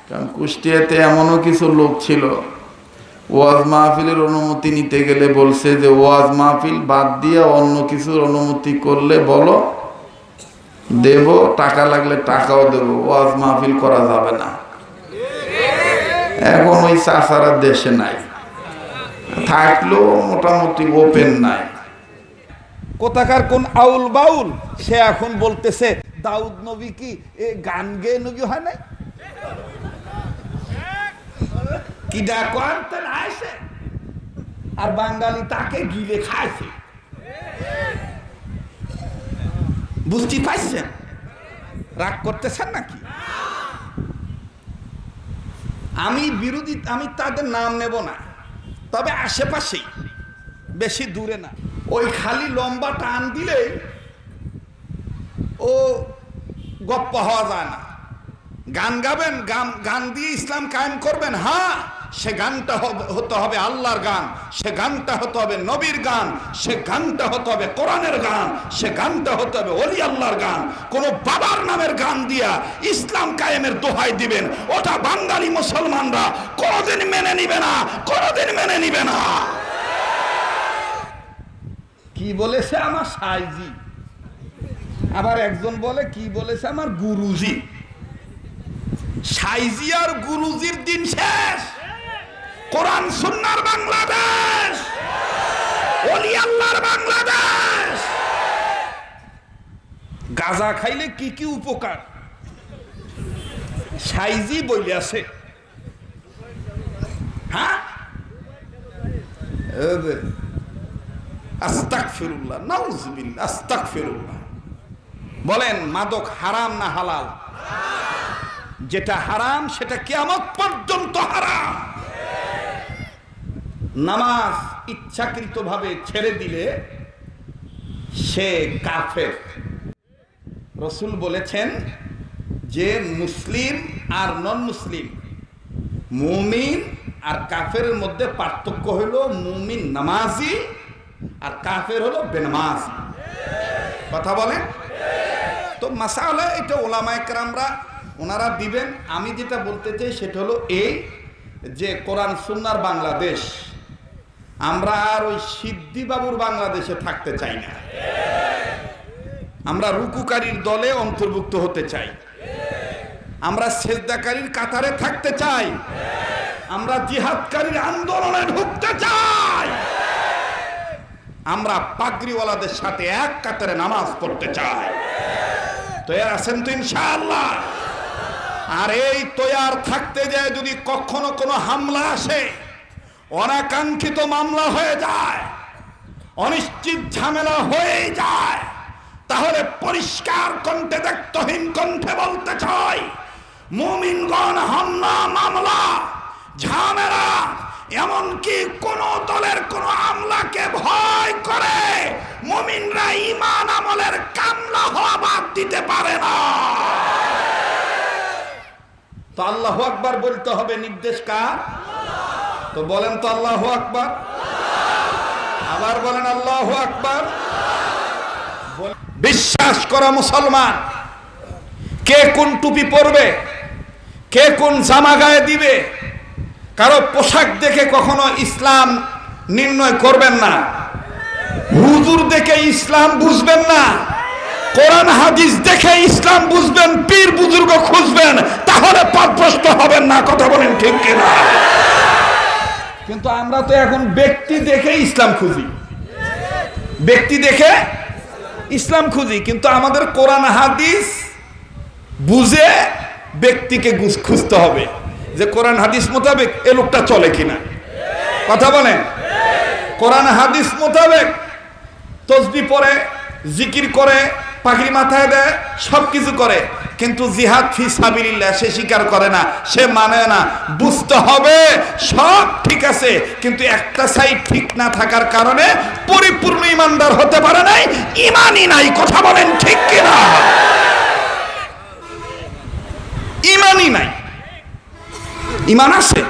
কারণ কুষ্টিয়াতে এমনও কিছু লোক ছিল, ওয়াজ মাহফিলের অনুমতি নিতে গেলে বলছে যে ওয়াজ মাহফিল বাদ দিয়ে অন্য কিছুর অনুমতি করলে বলো, দেব, টাকা লাগলে টাকাও দেব, ওয়াজ মাহফিল করা যাবে না। এখন ওই চাচারা দেশে নাই, থাকলেও মোটামুটি ওপেন নাই। কোথাকার কোন আউল বাউল সে এখন বলতেছে দাউদ নবী কি গান গেয়ে নবী হয় নাই, কি ডাকো আনতেন আইসে, আর বাঙালি তাকে গিলে খাইছে। বুঝতে পারছেন? রাগ করতেছেন নাকি? আমি তাদের নাম নেব না, তবে আশেপাশেই, বেশি দূরে না। ওই খালি লম্বা টান দিলেই ও গপ্প হওয়া যায় না। গান গাবেন, গান দিয়ে ইসলাম কায়েম করবেন, হ্যাঁ, সে গানটা হতে হবে আল্লাহর গান, সে গানটা হতে হবে নবীর গান, সে গানটা হতে হবে কোরআনের গান, সে গানটা হতে হবে ওলি আল্লাহর গান। কোন বাবার নামের গান দিয়া ইসলাম কায়েমের দোহাই দিবেন, ওটা বাঙালি মুসলমানরা কোনোদিন মেনে নিবে না, কোনোদিন মেনে নিবে না। কি বলেছে আমার সাইজি, আবার একজন বলে কি বলেছে আমার গুরুজি। সাইজি আর গুরুজির দিন শেষ। কোরআন সুন্নাহর বাংলাদেশ, ওলি আল্লাহর বাংলাদেশ। গাঁজা খাইলে কি কি উপকার সাইজি বলে আছে, হ্যাঁ? আস্তাগফিরুল্লাহ, নাউযুবিল্লাহ, আস্তাগফিরুল্লাহ। বলেন মাদক হারাম না হালাল? যেটা হারাম সেটা কিয়ামত পর্যন্ত হারাম। নামাজ ইচ্ছাকৃতভাবে ছেড়ে দিলে সে কাফের। রাসূল বলেছেন যে মুসলিম আর নন মুসলিম, মুমিন আর কাফেরের মধ্যে পার্থক্য হলো মুমিন নামাজি আর কাফের হলো বেনামাজি। কথা বলেন তো? মাসালা এটা ওলামায়ে কেরামরা ওনারা দিবেন। আমি যেটা বলতে চাই সেটা হলো এই যে কোরআন সুন্নাহর বাংলাদেশ, আমরা আর ওই সিদ্দি বাবুর বাংলাদেশে থাকতে চাই না। আমরা রুকুকারীর দলে অন্তর্ভুক্ত হতে চাই, আমরা সেজদাকারীর কাতারে থাকতে চাই, আমরা জিহাদকারীর আন্দোলনে ঢুকতে চাই, আমরা পাগড়িওয়ালাদের সাথে এক কাতারে নামাজ পড়তে চাই। তৈয়ার আছেন তো ইনশাআল্লাহ? আর এই তৈয়ার থাকতে যায় যদি কখনো কোনো হামলা আসে, অনাকাঙ্ক্ষিত মামলা হয়ে যায়, অনিশ্চিত ঝামেলা হয়ে যায়, তাহলে পরিষ্কার কণ্ঠে, দায়িত্বহীন কণ্ঠে বলতে চাই, মুমিনগণ হামলা, মামলা, ঝামেলা, এমনকি কোন দলের কোন আমলাকে ভয় করে মুমিনরা ঈমান আমলের কামলা হওয়া বাদ দিতে পারে না। তো আল্লাহু আকবার বলতে হবে, নির্দেশ কার? তো বলেন তো আল্লাহু আকবার, আবার বলেন আল্লাহু আকবার। বিশ্বাস করা মুসলমান কে কোন টুপি পরবে, কে কোন জামা গায়ে দিবে, কারো পোশাক দেখে কখনো ইসলাম নির্ণয় করবেন না, হুজুর দেখে ইসলাম বুঝবেন না, কোরআন হাদিস দেখে ইসলাম বুঝবেন, পীর বুজুর্গ খুঁজবেন, তাহলে পথভ্রষ্ট হবেন না। কথা বলেন ঠিক কিনা? কিন্তু আমরা তো এখন ব্যক্তি দেখে ইসলাম খুঁজি, ব্যক্তি দেখে ইসলাম খুঁজি, কিন্তু আমাদের কোরআন হাদিস বুঝে ব্যক্তিকে খুঁজতে হবে যে কোরআন হাদিস মোতাবেক এ লোকটা চলে কিনা। কথা বলেন? কোরআন হাদিস মোতাবেক তসবিহ পড়ে, জিকির করে, পাগড়ি মাথায় দেয়, সবকিছু করে, কিন্তু জিহাদ ফি সাবিলিল্লাহ সে স্বীকার করে না, সে মানে না। বুঝতে হবে সব ঠিক আছে, কিন্তু একটা সাইড ঠিক না থাকার কারণে পরিপূর্ণ ইমানদার হতে পারে নাই, ইমানই নাই। কথা বলেন ঠিক কিনা? ইমানই নাই। ইমান আছে,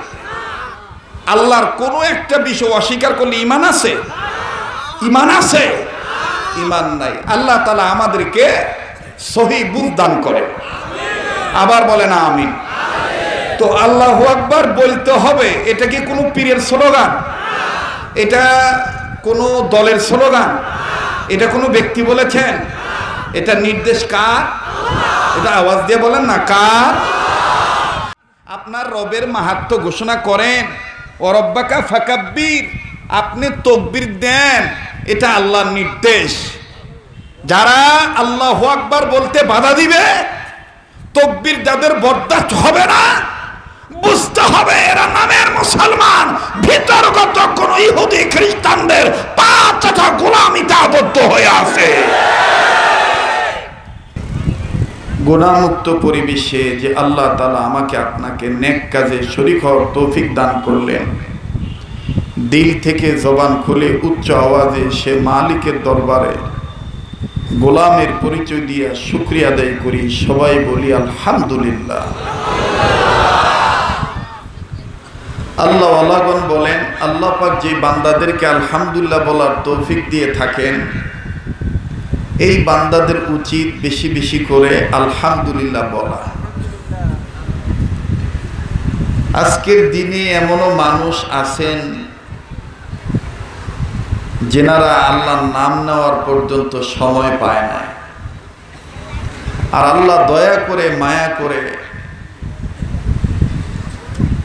আল্লাহর কোন একটা বিষয় অস্বীকার করলে ইমান আছে? ইমান আছে, ইমান নাই। আল্লাহ তাআলা আমাদেরকে সহি বুঝ দান করে। আবার বলেন আমিন। তো আল্লাহু আকবার বলতে হবে, এটা কি কোনো পীরের স্লোগান? এটা কোনো দলের স্লোগান? এটা কোনো ব্যক্তি বলেছেন? এটা নির্দেশ কার? এটা আওয়াজ দিয়ে বলেন না, কার? আপনার রবের মাহাত্ম্য ঘোষণা করেন, ওয়ারাব্বাকা ফাকাব্বির, আপনি তাকবীর দেন, এটা আল্লাহর নির্দেশ। যারা আল্লাহু আকবার বলতে বাধা দিবে, তাকবীর যাদের বরদাস্ত হবে না, বুঝতে হবে এরা নামের মুসলমান, ভিতরগত কোন ইহুদি খ্রিস্টানদের পাঁচটা গোলামিতে আবদ্ধ হয়ে আছে। গুনাহমুক্ত পরিবেশে যে আল্লাহ তাআলা আমাকে আপনাকে নেক কাজে শরীক হওয়ার তৌফিক দান করলেন, দিল থেকে জবান খুলে উচ্চ আওয়াজে সে মালিকের দরবারে গোলামের পরিচয় দিয়ে শুকরিয়া আদায় করি। সবাই বলি আলহামদুলিল্লাহ। আল্লাহ ওয়ালাগণ বলেন, আল্লাহ পাক যে বান্দাদেরকে আলহামদুলিল্লাহ বলার তৌফিক দিয়ে থাকেন, এই বান্দাদের উচিত বেশি বেশি করে আলহামদুলিল্লাহ বলা। আজকের দিনে এমনও মানুষ আছেন যেনারা আল্লাহর নাম নেওয়ার পর্যন্ত সময় পায় না। আর আল্লাহ দয়া করে মায়া করে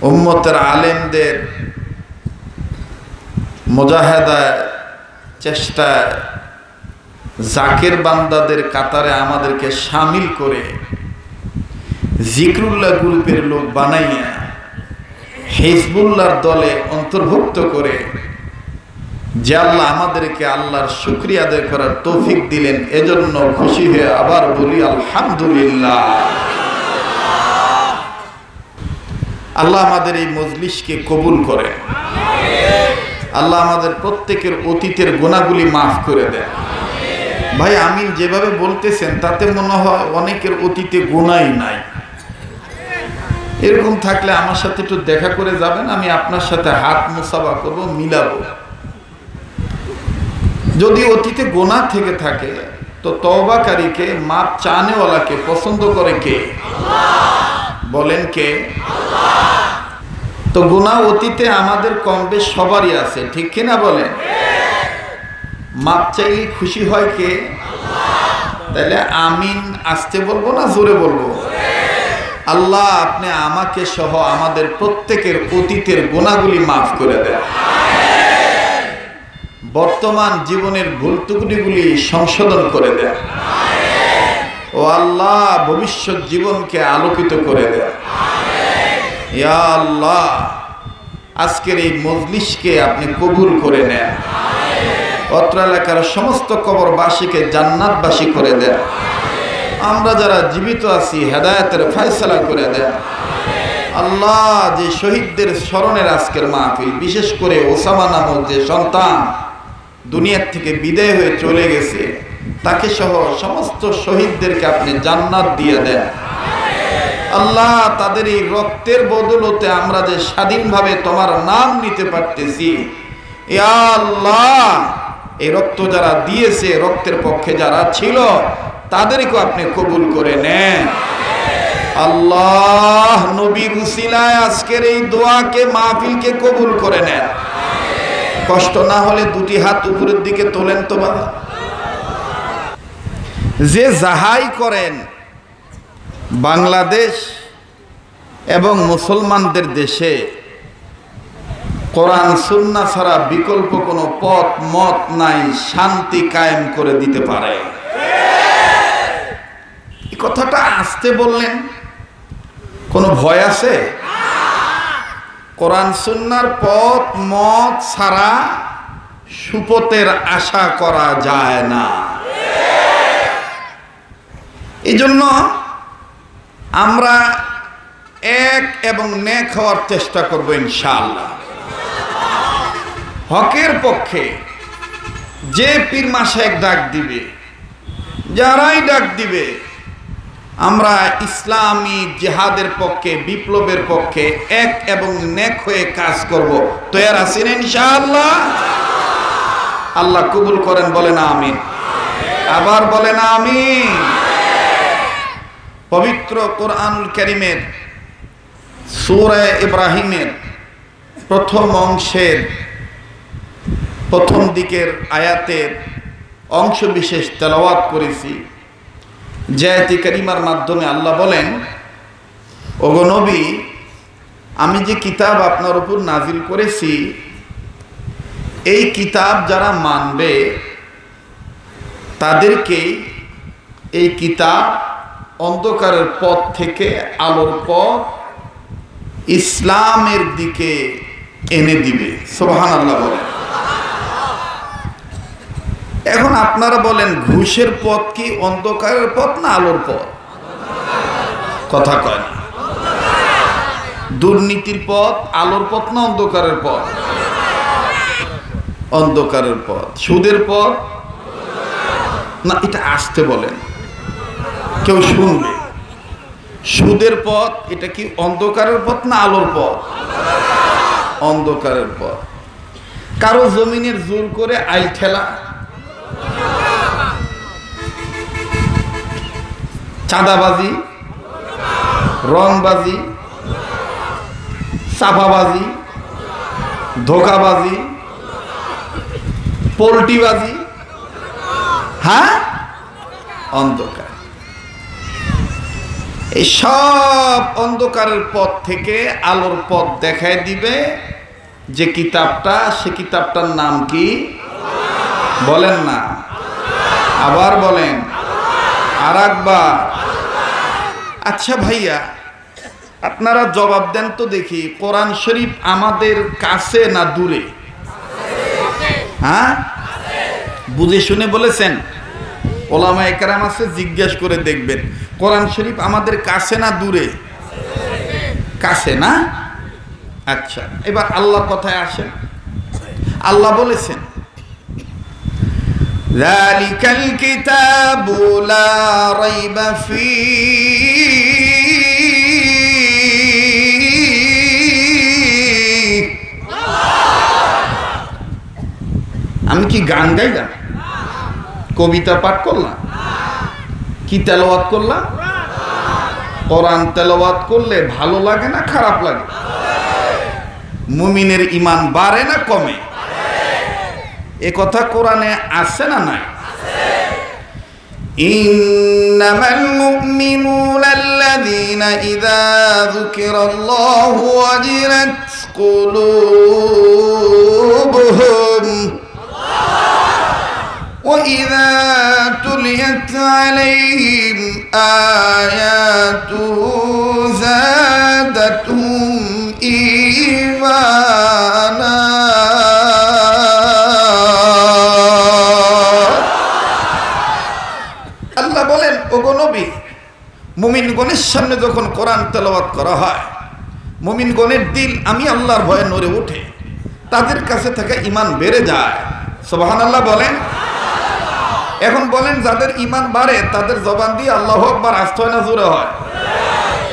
উম্মতের আলেমদের মুজাহাদায় চেষ্টায় জাকের বান্দাদের কাতারে আমাদেরকে শামিল করে জিকরুল্লাহ গ্রুপের লোক বানাইয়া হিজবুল্লাহর দলে অন্তর্ভুক্ত করে যে আল্লাহ আমাদেরকে আল্লাহর শুকরিয়া আদায় করার তৌফিক দিলেন, এজন্য খুশি হয়ে আবার বলি আলহামদুলিল্লাহ। আল্লাহ আমাদের এই মজলিসকে কবুল করে, আল্লাহ আমাদের প্রত্যেকের অতীতের গুনাহগুলি মাফ করে দেন। ভাই আমিন যেভাবে বলতেছেন তাতে মনে হয় অনেকের অতীতে গুনাহই নাই। এরকম থাকলে আমার সাথে একটু দেখা করে যাবেন, আমি আপনার সাথে হাত মুসাফা করবো, মিলাবো। যদি অতীতে গুনাহ থেকে থাকে তো তওবাকারীকে, মাপ চানেওয়ালাকে পছন্দ করে কে? বলেন কে? তো গুনাহ অতীতে আমাদের কম বেশ সবারই আছে, ঠিক কিনা বলেন? মাপ চাইলে খুশি হয় কে? তাহলে আমিন আসতে বলবো না জোরে বলবো? আল্লাহ আপনি আমাকে সহ আমাদের প্রত্যেকের অতীতের গুনাহগুলি মাফ করে দেন, বর্তমান জীবনের ভুল ত্রুটিগুলি সংশোধন করে দেন, ও আল্লাহ ভবিষ্যৎ জীবনকে আলোকিত করে দেন। ইয়া আল্লাহ আজকের এই মজলিসকে আপনি কবুল করে নেন, অত্র এলাকার সমস্ত কবরবাসীকে জান্নাতবাসী করে দেন, আমরা যারা জীবিত আছি হেদায়েতের ফয়সালা করে দেন। আল্লাহ যে শহীদদের স্মরণের আজকের মাহফিল, বিশেষ করে ওসামা নামক যে সন্তান দুনিয়ার থেকে বিদায় হয়ে চলে গেছে, তাকে সহ সমস্ত শহীদদেরকে আপনি জান্নাত দিয়ে দেন। আল্লাহ তাদের এই রক্তের বদৌলতে আমরা যে স্বাধীনভাবে তোমার নাম নিতে পারতেছি, ইয়া আল্লাহ এই রক্ত যারা দিয়েছে, রক্তের পক্ষে যারা ছিল, তাদেরকে আপনি কবুল করে নেন। আল্লাহ নবীর উসিলায় আজকের এই দোয়াকে, মাহফিলকে কবুল করে নেন। কষ্ট না হলে দুটি হাত উপরের দিকে তোলেন তো বাবা। যে যাহাই করেন বাংলাদেশ এবং মুসলমানদের দেশে কোরআন সুন্নাহ ছাড়া বিকল্প কোনো পথ মত নাই, শান্তি কায়েম করে দিতে পারে। এই কথাটা আসতে বললেন, কোনো ভয় আছে? কোরআন সুন্নাহর পথ মত ছাড়া সুপথের আশা করা যায় না। এই জন্য আমরা এক এবং নেক হওয়ার চেষ্টা করব ইনশাআল্লাহ। হকের পক্ষে যে পীর মাশায়েখ ডাক দিবে, যারাই ডাক দিবে, আমরা ইসলামী জিহাদের পক্ষে, বিপ্লবের পক্ষে এক এবং নেক হয়ে কাজ করব। তৈয়ার আছেন ইনশাআল্লাহ? আল্লাহ কবুল করেন, বলেন আমিন। আবার বলেন আমিন। পবিত্র কোরআনুল কারীমের সূরা ইব্রাহিমের প্রথম অংশের প্রথম দিকের আয়াতের অংশ বিশেষ তেলাওয়াত করেছি। যে আয়াতে কারিমার মাধ্যমে আল্লাহ বলেন, ওগো নবী, আমি যে কিতাব আপনার উপর নাজিল করেছি, এই কিতাব যারা মানবে তাদেরকে এই কিতাব অন্ধকারের পথ থেকে আলোর পথ ইসলামের দিকে এনে দিবে। সুবহানাল্লাহ বলেন। এখন আপনারা বলেন, ঘুষের পথ কি অন্ধকারের পথ না আলোর পথ? কথা কয় না। দুর্নীতির পথ আলোর পথ না অন্ধকারের পথ? অন্ধকারের পথ। সুদের পথ না, এটা আসতে বলেন, কেউ শুনবে। সুদের পথ এটা কি অন্ধকারের পথ না আলোর পথ? অন্ধকারের পথ। কারো জমিনের জোর করে আইল ঠেলা, চাঁদাবাজি, রংবাজি, চাপাবাজি, ধোকাবাজি, পোল্ট্রিবাজি, হ্যাঁ, অন্ধকার। এই সব অন্ধকারের পথ থেকে আলোর পথ দেখায় দিবে যে কিতাবটা, সে কিতাবটার নাম কি? বলেন না, আবার বলেন, আর একবার। আচ্ছা ভাইয়া, আপনারা জবাব দেন তো দেখি, কোরআন শরীফ আমাদের কাছে না দূরে? হ্যাঁ, বুঝে শুনে বলেছেন? ওলামায়ে কেরাম আছে, জিজ্ঞেস করে দেখবেন, কোরআন শরীফ আমাদের কাছে না দূরে? কাছে না? আচ্ছা, এবার আল্লাহ কথায় আসেন। আল্লাহ বলেছেন, যালিকাল কিতাবু লা রাইবা ফীহি। আমি কি গান গাইলাম? কবিতা পাঠ করলাম? কি তেলাওয়াত করলাম? কোরআন তেলাওয়াত করলে ভালো লাগে না খারাপ লাগে? মুমিনের ঈমান বাড়ে না কমে? এ কথা কোরআনে আছে না নাই? ইন্নামাল মুমিনুনা আল্লাযীনা ইযা যুকিরাল্লাহু ওয়াজিলাত কুলুবুহুম وَإِذَا تُلِيَتْ عَلَيْهِمْ آيَاتُهُ زَادَتْهُمْ إِيمَانًا। আল্লাহ বলেন, ওগো নবী, মুমিনগণের সামনে যখন কোরআন তেলাওয়াত করা হয়, মুমিনগণের দিল আমি আল্লাহর ভয়ে নড়ে ওঠে, তাদের কাছে থেকে ঈমান বেড়ে যায়। সুবহানাল্লাহ বলেন। এখন বলেন, যাদের ঈমান বাড়ে তাদের জবান দিয়ে আল্লাহু আকবার আসতে হয় না জোরে হয়?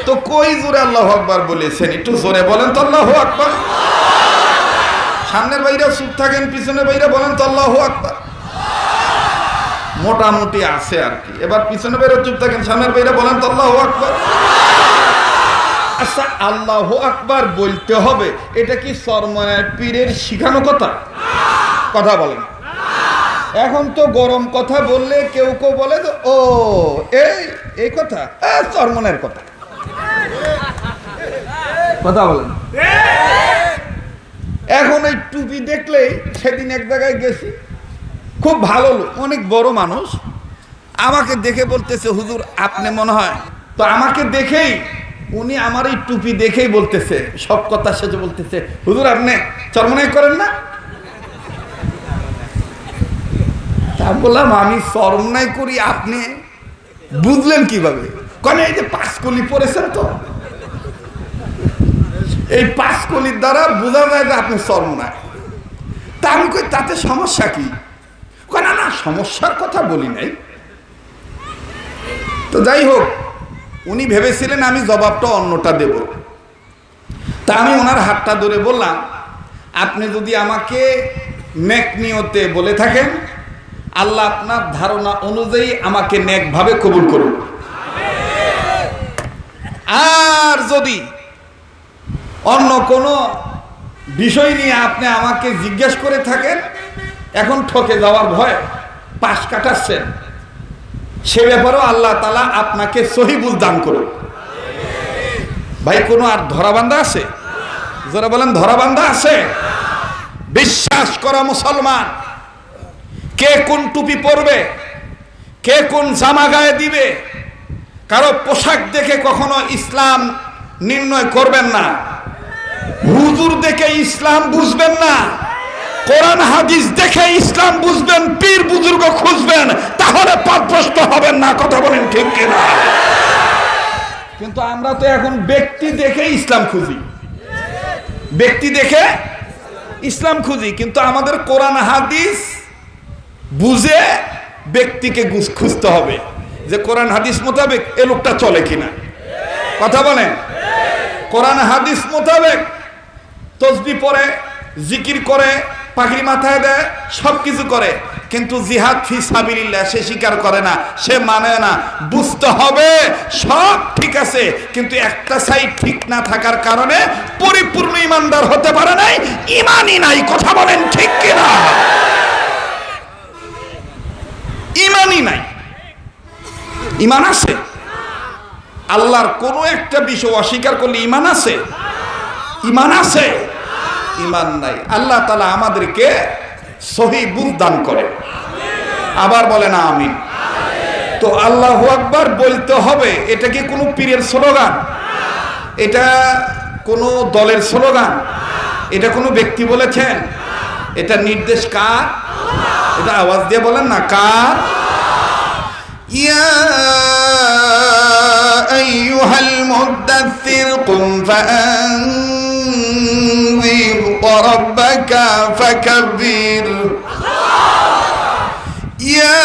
তো কই জোরে আল্লাহু আকবার বলেছেন? একটু জোরে বলেন তো আল্লাহু আকবার। সামনের বাইরে চুপ থাকেন, পিছনের বাইরে বলেন তো আল্লাহু আকবার। মোটামুটি আছে আর কি। এবার পিছনের বাইরে চুপ থাকেন, সামনের বাইরে বলেন তো আল্লাহু আকবার। আচ্ছা, আল্লাহু আকবার বলতে হবে, এটা কি চরমনায় পীরের শিখানো কথা? কথা বলেন। এখন তো গরম কথা বললে কেউ কেউ বলে, তো ও এই কথা চরমনের কথা। কথা বলেন। এখন এই টুপি দেখলেই, সেদিন এক জায়গায় গেছি, খুব ভালো লোক, অনেক বড় মানুষ, আমাকে দেখে বলতেছে, হুজুর আপনি মনে হয়, তো আমাকে দেখেই উনি আমার এই টুপি দেখেই বলতেছে, সব কথা শেষে বলতেছে, হুজুর আপনি চরমনাই করেন না? তা বললাম, আমি চরমনাই করি, আপনি বুঝলেন কিভাবে? কেন, এই যে পাঁচকলি পড়েছেন তো, এই পাঁচকলির দ্বারা বোঝা যায় যে আপনি চরমনাই। তা আমি কই, তাতে সমস্যা কি? না না, সমস্যার কথা বলি নাই। তো যাই হোক, উনি ভেবেছিলেন আমি জবাবটা অন্যটা দেব। তা আমি ওনার হাতটা ধরে বললাম, আপনি যদি আমাকে নেক নিয়তে বলে থাকেন, আল্লাহ আপনার ধারণা অনুযায়ী আমাকে নেকভাবে কবুল করুন। আর যদি অন্য কোনো বিষয় নিয়ে আপনি আমাকে জিজ্ঞেস করে থাকেন, এখন ঠকে যাওয়ার ভয় পাশ কাটাচ্ছেন, সে ব্যাপারেও আল্লাহ তাআলা আপনাকে সহি বুঝ দান করুন। ভাই কোনো আর ধরাবান্ধা আছে? যারা বলেন ধরাবান্ধা আছে? বিশ্বাস করা মুসলমান, কে কোন টুপি পরবে, কে কোন জামা গায়ে দিবে, কারো পোশাক দেখে কখনো ইসলাম নির্ণয় করবেন না। হুজুর দেখে ইসলাম বুঝবেন না, কোরআন হাদিস দেখে ইসলাম বুঝবেন, পীর বুজুর্গ খুঁজবেন, তাহলে পথভ্রষ্ট হবেন না। কথা বলেন ঠিক কিনা? কিন্তু আমরা তো এখন ব্যক্তি দেখে ইসলাম খুঁজি, ব্যক্তি দেখে ইসলাম খুঁজি, কিন্তু আমাদের কোরআন হাদিস বুঝে ব্যক্তিকে খুঁজতে হবে যে কোরআন হাদিস মোতাবেক এ লোকটা চলে কিনা। কথা বলেন, কোরআন হাদিস মোতাবেক তসবিহ পড়ে, জিকির করে, পাগড়ি মাথায় দেয়, সব কিছু করে, কিন্তু জিহাদ ফি সাবিলিল্লাহ সে স্বীকার করে না, সে মানে না। বুঝতে হবে সব ঠিক আছে, কিন্তু একটা সাইড ঠিক না থাকার কারণে পরিপূর্ণ ইমানদার হতে পারে নাই, ইমানই নাই। কথা বলেন ঠিক কিনা? ইমানই নাই। ইমান আছে? আল্লাহর কোনো একটা বিষয় অস্বীকার করলে ইমান আছে? ইমান আছে? ইমান নাই। আল্লাহ তাআলা আমাদেরকে সহি বুঝ দান করে। আবার বলেন আমিন। তো আল্লাহু আকবার বলতে হবে, এটা কি কোনো পীরের স্লোগান? এটা কোনো দলের স্লোগান? এটা কোনো ব্যক্তি বলেছেন? এটা নির্দেশ কার? এটা আওয়াজ দিয়ে বলেন না, কার? ইয়া আইয়ুহাল মুদাথথির কুম ফাআনযির রাব্বাকা ফাকাব্বির। ইয়া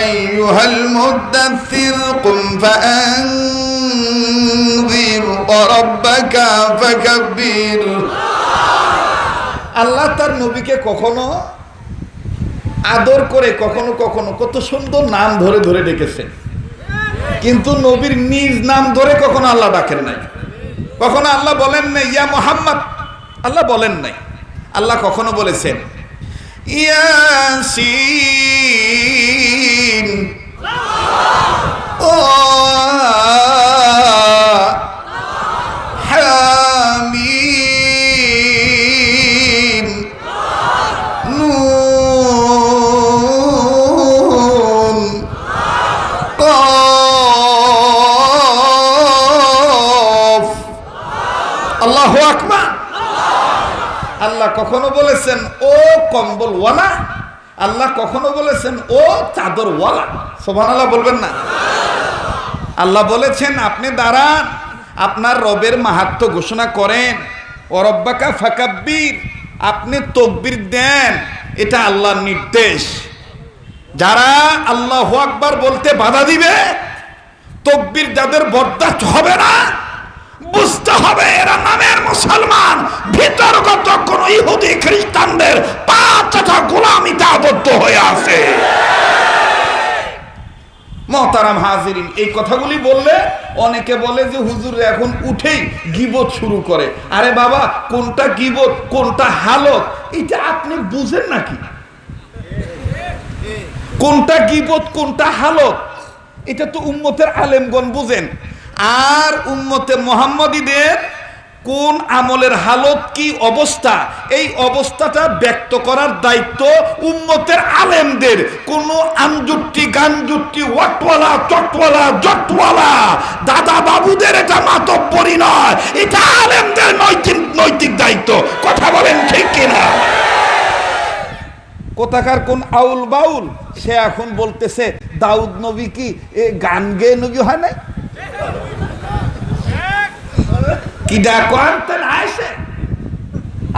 আইয়ুহাল মুদাথথির কুম ফাআনযির রাব্বাকা ফাকাব্বির। আল্লাহ তার নবীকে কখনো আদর করে, কখনো কখনো কত সুন্দর নাম ধরে ধরে ডেকেছেন, কিন্তু নবীর নিজ নাম ধরে কখনো আল্লাহ ডাকেন নাই। কখনো আল্লাহ বলেন নাই ইয়া মুহাম্মদ, আল্লাহ বলেন নাই। আল্লাহ কখনো বলেছেন ইয়াসিন, ও হামিম, নুন, কফ। আল্লাহু আকবার। আল্লাহ কখনো বলেছেন ও কম্বলওয়ালা, আল্লাহ কখনো বলেছেন ও চাদরওয়ালা। সুবহানাল্লাহ বলবেন না? আল্লাহ বলেছেন আপনি দাঁড়ান, আপনার রবের মাহাত্ম্য ঘোষণা করেন, ও রব্বাকা ফাকাব্বির, আপনি তাকবীর দেন, এটা আল্লাহর নির্দেশ। যারা আল্লাহু আকবার বলতে বাধা দিবে, তাকবীর যাদের বরদাস্ত হবে না, বুঝতে হবে এরা নামের মুসলমান, ভিতরগত কোন ইহুদি খ্রিস্টানদের পাঁচটা গোলামিতে আবদ্ধ হয়ে আছে। মুহতারাম হাজিরিন, এই কথাগুলি বললে অনেকে বলে যে হুজুর এখন উঠেই গীবত শুরু করে। আরে বাবা, কোনটা গীবত কোনটা হালত এটা আপনি বুঝেন নাকি? কোনটা গীবত কোনটা হালত এটা তো উম্মতের আলেমগণ বুঝেন। আর উম্মতে মুহাম্মাদীদের কোন আমলের হালত কি অবস্থা, এই অবস্থাটা ব্যক্ত করার দায়িত্ব উম্মতের আলেমদের। কোন আমজুট্টি গানজুট্টি ওয়াটওয়ালা চটওয়ালা জটওয়ালা দাদা বাবুদের এটা মাতব্বরি নয়, এটা আলেমদের নৈতিক দায়িত্ব। কথা বলেন ঠিক কিনা? কোথাকার কোন আউল বাউল সে এখন বলতেছে দাউদ নবী কি গান গেয়ে নবী হয় নাই? কি ডাকো আনতেন আইসে,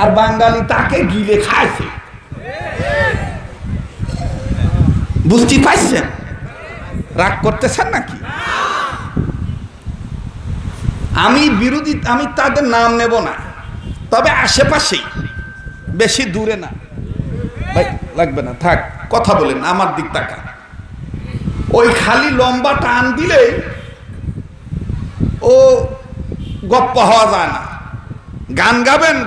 আর বাঙালি তাকে গিলে খাইছে। বুঝতে পারছেন? রাগ করতেছেন নাকি? আমি বিরোধী, আমি তাদের নাম নেব না, তবে আশেপাশেই, বেশি দূরে না। ভাই লাগবে না, থাক, কথা বলেন, আমার দিক তাকা। ওই খালি লম্বা টান দিলে ও গপ্প হওয়া যায় না। গান গাবেন,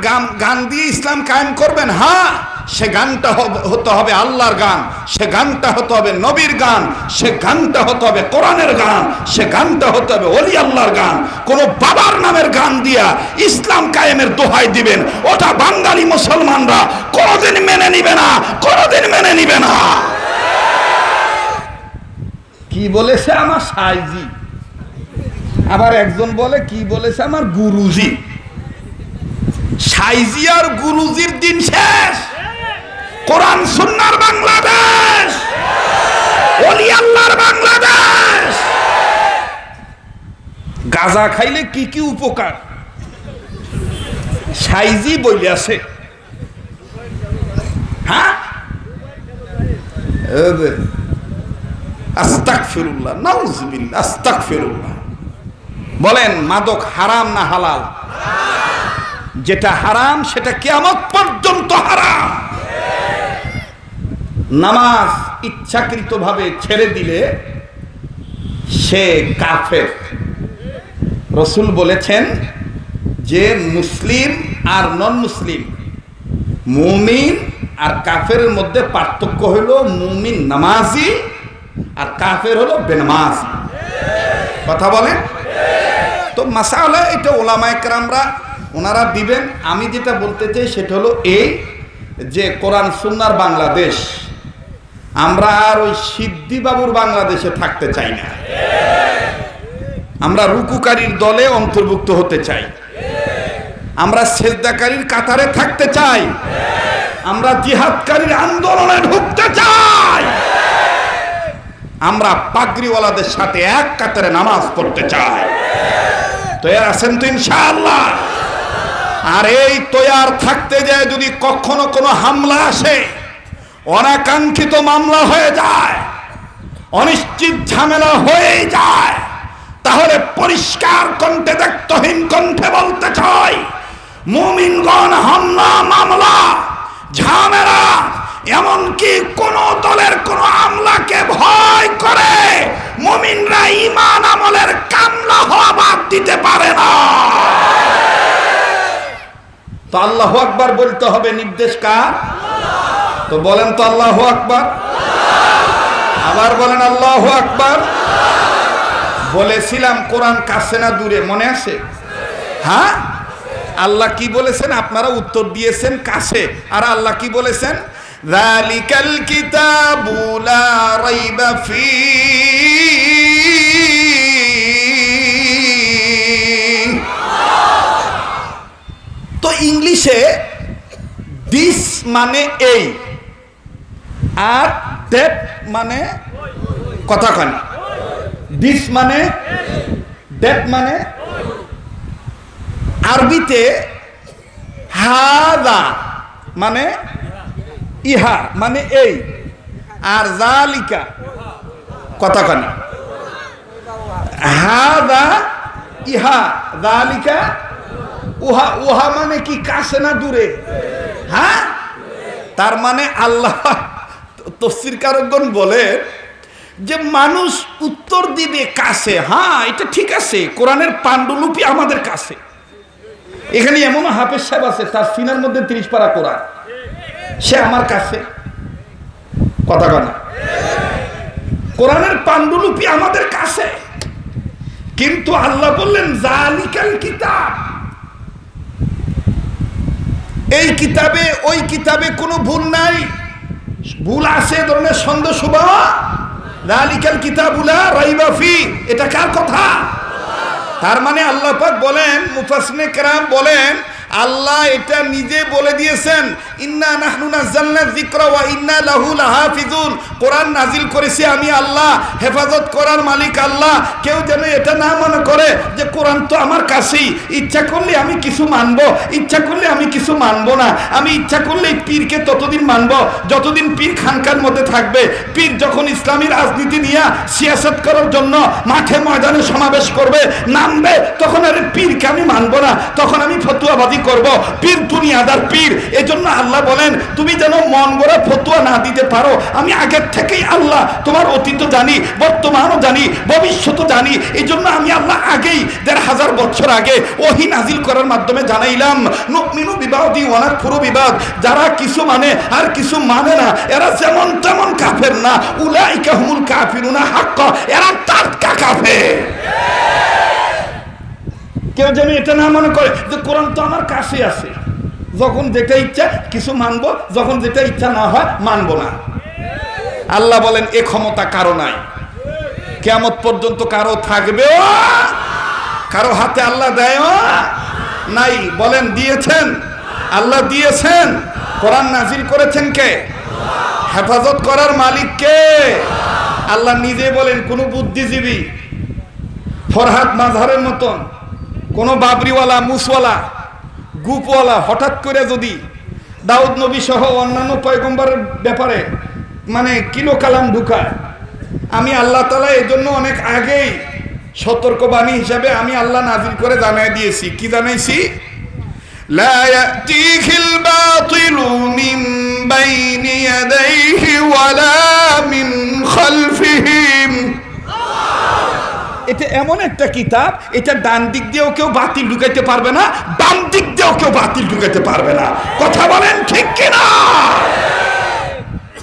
গান দিয়ে ইসলাম কায়েম করবেন, হ্যাঁ সে গানটা হতে হবে আল্লাহর গান, সে গানটা হতে হবে নবীর গান, সে গানটা হতে হবে কোরআনের গান, সে গানটা হতে হবে ওলি আল্লাহর গান। কোন বাবার নামের গান দিয়া ইসলাম কায়েমের দোহাই দিবেন, ওটা বাঙালি মুসলমানরা কোনোদিন মেনে নিবে না, কোনোদিন মেনে নিবে না। কি বলেছে আমার সাইজি, আবার একজন বলে কি বলেছে আমার গুরুজি। সাইজি আর গুরুজির দিন শেষ। কোরআন সুন্নাহর বাংলাদেশ, ওলি আল্লাহর বাংলাদেশ। গাঁজা খাইলে কি কি উপকার সাইজি বলে আছে, হ্যাঁ? আস্তাগফিরুল্লাহ, নাউযুবিল্লাহ, আস্তাগফিরুল্লাহ। বলেন মাদক হারাম না হালাল? যেটা হারাম সেটা কিয়ামত পর্যন্ত হারাম। নামাজ ইচ্ছাকৃতভাবে ছেড়ে দিলে সে কাফের। রাসূল বলেছেন যে মুসলিম আর নন মুসলিম, মুমিন আর কাফেরের মধ্যে পার্থক্য হলো মুমিন নামাজি আর কাফের হলো বেনামাজি। কথা বলেন তো মাসালা এটা ওলামায়ে কেরামরা ওনারা দিবেন। আমি যেটা বলতে চাই সেটা হলো এই যে কোরআন সুন্নাহর বাংলাদেশ, আমরা আর ওই সিদ্দি বাবুর বাংলাদেশে থাকতে চাই না। আমরা রুকুকারীর দলে অন্তর্ভুক্ত হতে চাই, আমরা সেজদাকারীর কাতারে থাকতে চাই, আমরা জিহাদকারীর আন্দোলনে ঢুকতে চাই, আমরা পাগড়িওয়ালাদের সাথে এক কাতারে নামাজ পড়তে চাই। তৈয়ার আছেন তো ইনশাআল্লাহ? আর এই তৈয়ার থাকতে যায় যদি কখনো কোনো হামলা আসে, অনাকাঙ্ক্ষিত মামলা হয়ে যায়, অনিশ্চিত ঝামেলা হয়ে যায়, তাহলে পরিষ্কার কণ্ঠে দায়িত্বহীন কণ্ঠে বলতে চাই, মুমিনগণ হামলা মামলা ঝামেলা এমনকি কোন দলের কোন আমলাকে ভয় করে মুমিনরা ঈমান আমলের কামলা হওয়া বাদ দিতে পারে না। তো আল্লাহু আকবার বলতে হবে, নির্দেশ কার? তো বলেন তো আল্লাহু আকবার, আবার বলেন আল্লাহু আকবার। বলেছিলাম কোরআন কাছে না দূরে, মনে আছে? হ্যাঁ, আল্লাহ কি বলেছেন? আপনারা উত্তর দিয়েছেন কাছে, আর আল্লাহ কি বলেছেন? যালিকাল কিতাবু লা রাইবা ফীহি। তো ইংলিশে দিস মানে এই, আর দ্যাট মানে কথা কয় না। দিস মানে, দ্যাট মানে, আরবিতে হাদা মানে ইহা মানে এই, আর জালিকা কথা কয় না। হাদা ইহা, জালিকা উহা। উহা মানে কি কাছে না দূরে? হ্যাঁ, তার মানে আল্লাহ তাফসীরকারগণ বলে যে মানুষ উত্তর দিবে কাছে। হ্যাঁ, এটা ঠিক আছে, কোরআনের পাণ্ডুলিপি আমাদের কাছে। এখানে এমন হাফেজ সাহেব আছে, তার সিনার মধ্যে 30 পারা কোরআন, সে আমার কাছে কথা কয় না। কোরআনের পাণ্ডুলিপি আমাদের কাছে, কিন্তু আল্লাহ বললেন জালিকাল কিতাব, এই কিতাবে ওই কিতাবে কোনো ভুল নাই। ভুল আছে ধরনের সন্দেহ সুবাহ। যালিকাল কিতাবু লা রাইবা ফি, এটা কার কথা? তার মানে আল্লাহ পাক বলেন, মুফাসসিরিনে কেরাম বলেন, আল্লাহ এটা নিজে বলে দিয়েছেন, ইন্না নাহনু নাযালনা যিকরা ওয়া ইন্না লাহু লাহাফিজুন। কোরআন নাজিল করেছি আমি আল্লাহ, হেফাজত করার মালিক আল্লাহ। কেউ যেন এটা না মনে করে যে কোরআন তো আমার কাছেই, ইচ্ছা করলে আমি কিছু মানব, ইচ্ছা করলে আমি কিছু মানব না। আমি ইচ্ছা করলে পীরকে ততদিন মানব যতদিন পীর খানকার মধ্যে থাকবে। পীর যখন ইসলামী রাজনীতি নিয়ে সিয়াসত করার জন্য মাঠে ময়দানে সমাবেশ করবে, নামবে, তখন আর পীরকে পীরকে আমি মানবো না, তখন আমি ফতুয়াবাজি করব, পীর দুনিয়াদার পীর। এজন্য আল্লাহ বলেন তুমি যেন মন গড়া ফতুয়া না দিতে পারো, আমি আগের থেকেই আল্লাহ তোমার অতীত জানি, বর্তমানও জানি, ভবিষ্যৎও জানি। এই জন্য আমি আল্লাহ আগেই ১৫০০ বছর আগে ওহী নাজিল করার মাধ্যমে জানাইলাম, নুমিনু বিবাদি ওয়া নাকফুরু বিবাদ, যারা কিছু মানে আর কিছু মানে না, এরা যেমন তেমন কাফের না, উলাইকা হুমুল কাফিরুনা হাক্কা, এরা টাটকা কাফের। কেউ যেন এটা না মনে করে যে কোরআন তো আমার কাছে আছে, যখন যেটা ইচ্ছা কিছু মানবো, যখন যেটা ইচ্ছা না হয় মানবো না। আল্লাহ বলেন এ ক্ষমতা কারো নাই, কিয়ামত পর্যন্ত কারো থাকবেও, কারো হাতে আল্লাহ দেয়ও নাই। বলেন দিয়েছেন আল্লাহ, দিয়েছেন। কোরআন নাজিল করেছেন কে? হেফাজত করার মালিক কে? আল্লাহ নিজে বলেন। কোন বুদ্ধিজীবী ফরহাদ মাযহারের মতন কোন বাবরিওয়ালা, মুসওয়ালা, গুপওয়ালা হঠাৎ করে যদি দাউদ নবী সহ অন্যান্য পয়গম্বরের ব্যাপারে মানে কিলো কালাম ঢুকায়, আমি আল্লাহ তাআলা এই জন্য অনেক আগেই সতর্কবাণী হিসাবে আমি আল্লাহ নাজিল করে জানাই দিয়েছি। কি জানাইছি? লা ইয়াতিহিল বাতিলু মিন বাইনি ইয়াদাইহি ওয়ালা মিন খালফিহিম। এটা এমন একটা কিতাব, এটা ডান দিক দিয়েও কেউ বাতিল ঢুকাইতে পারবে না, বাম দিক দিয়েও কেউ বাতিল ঢুকাইতে পারবে না। কথা বলেন ঠিক কিনা?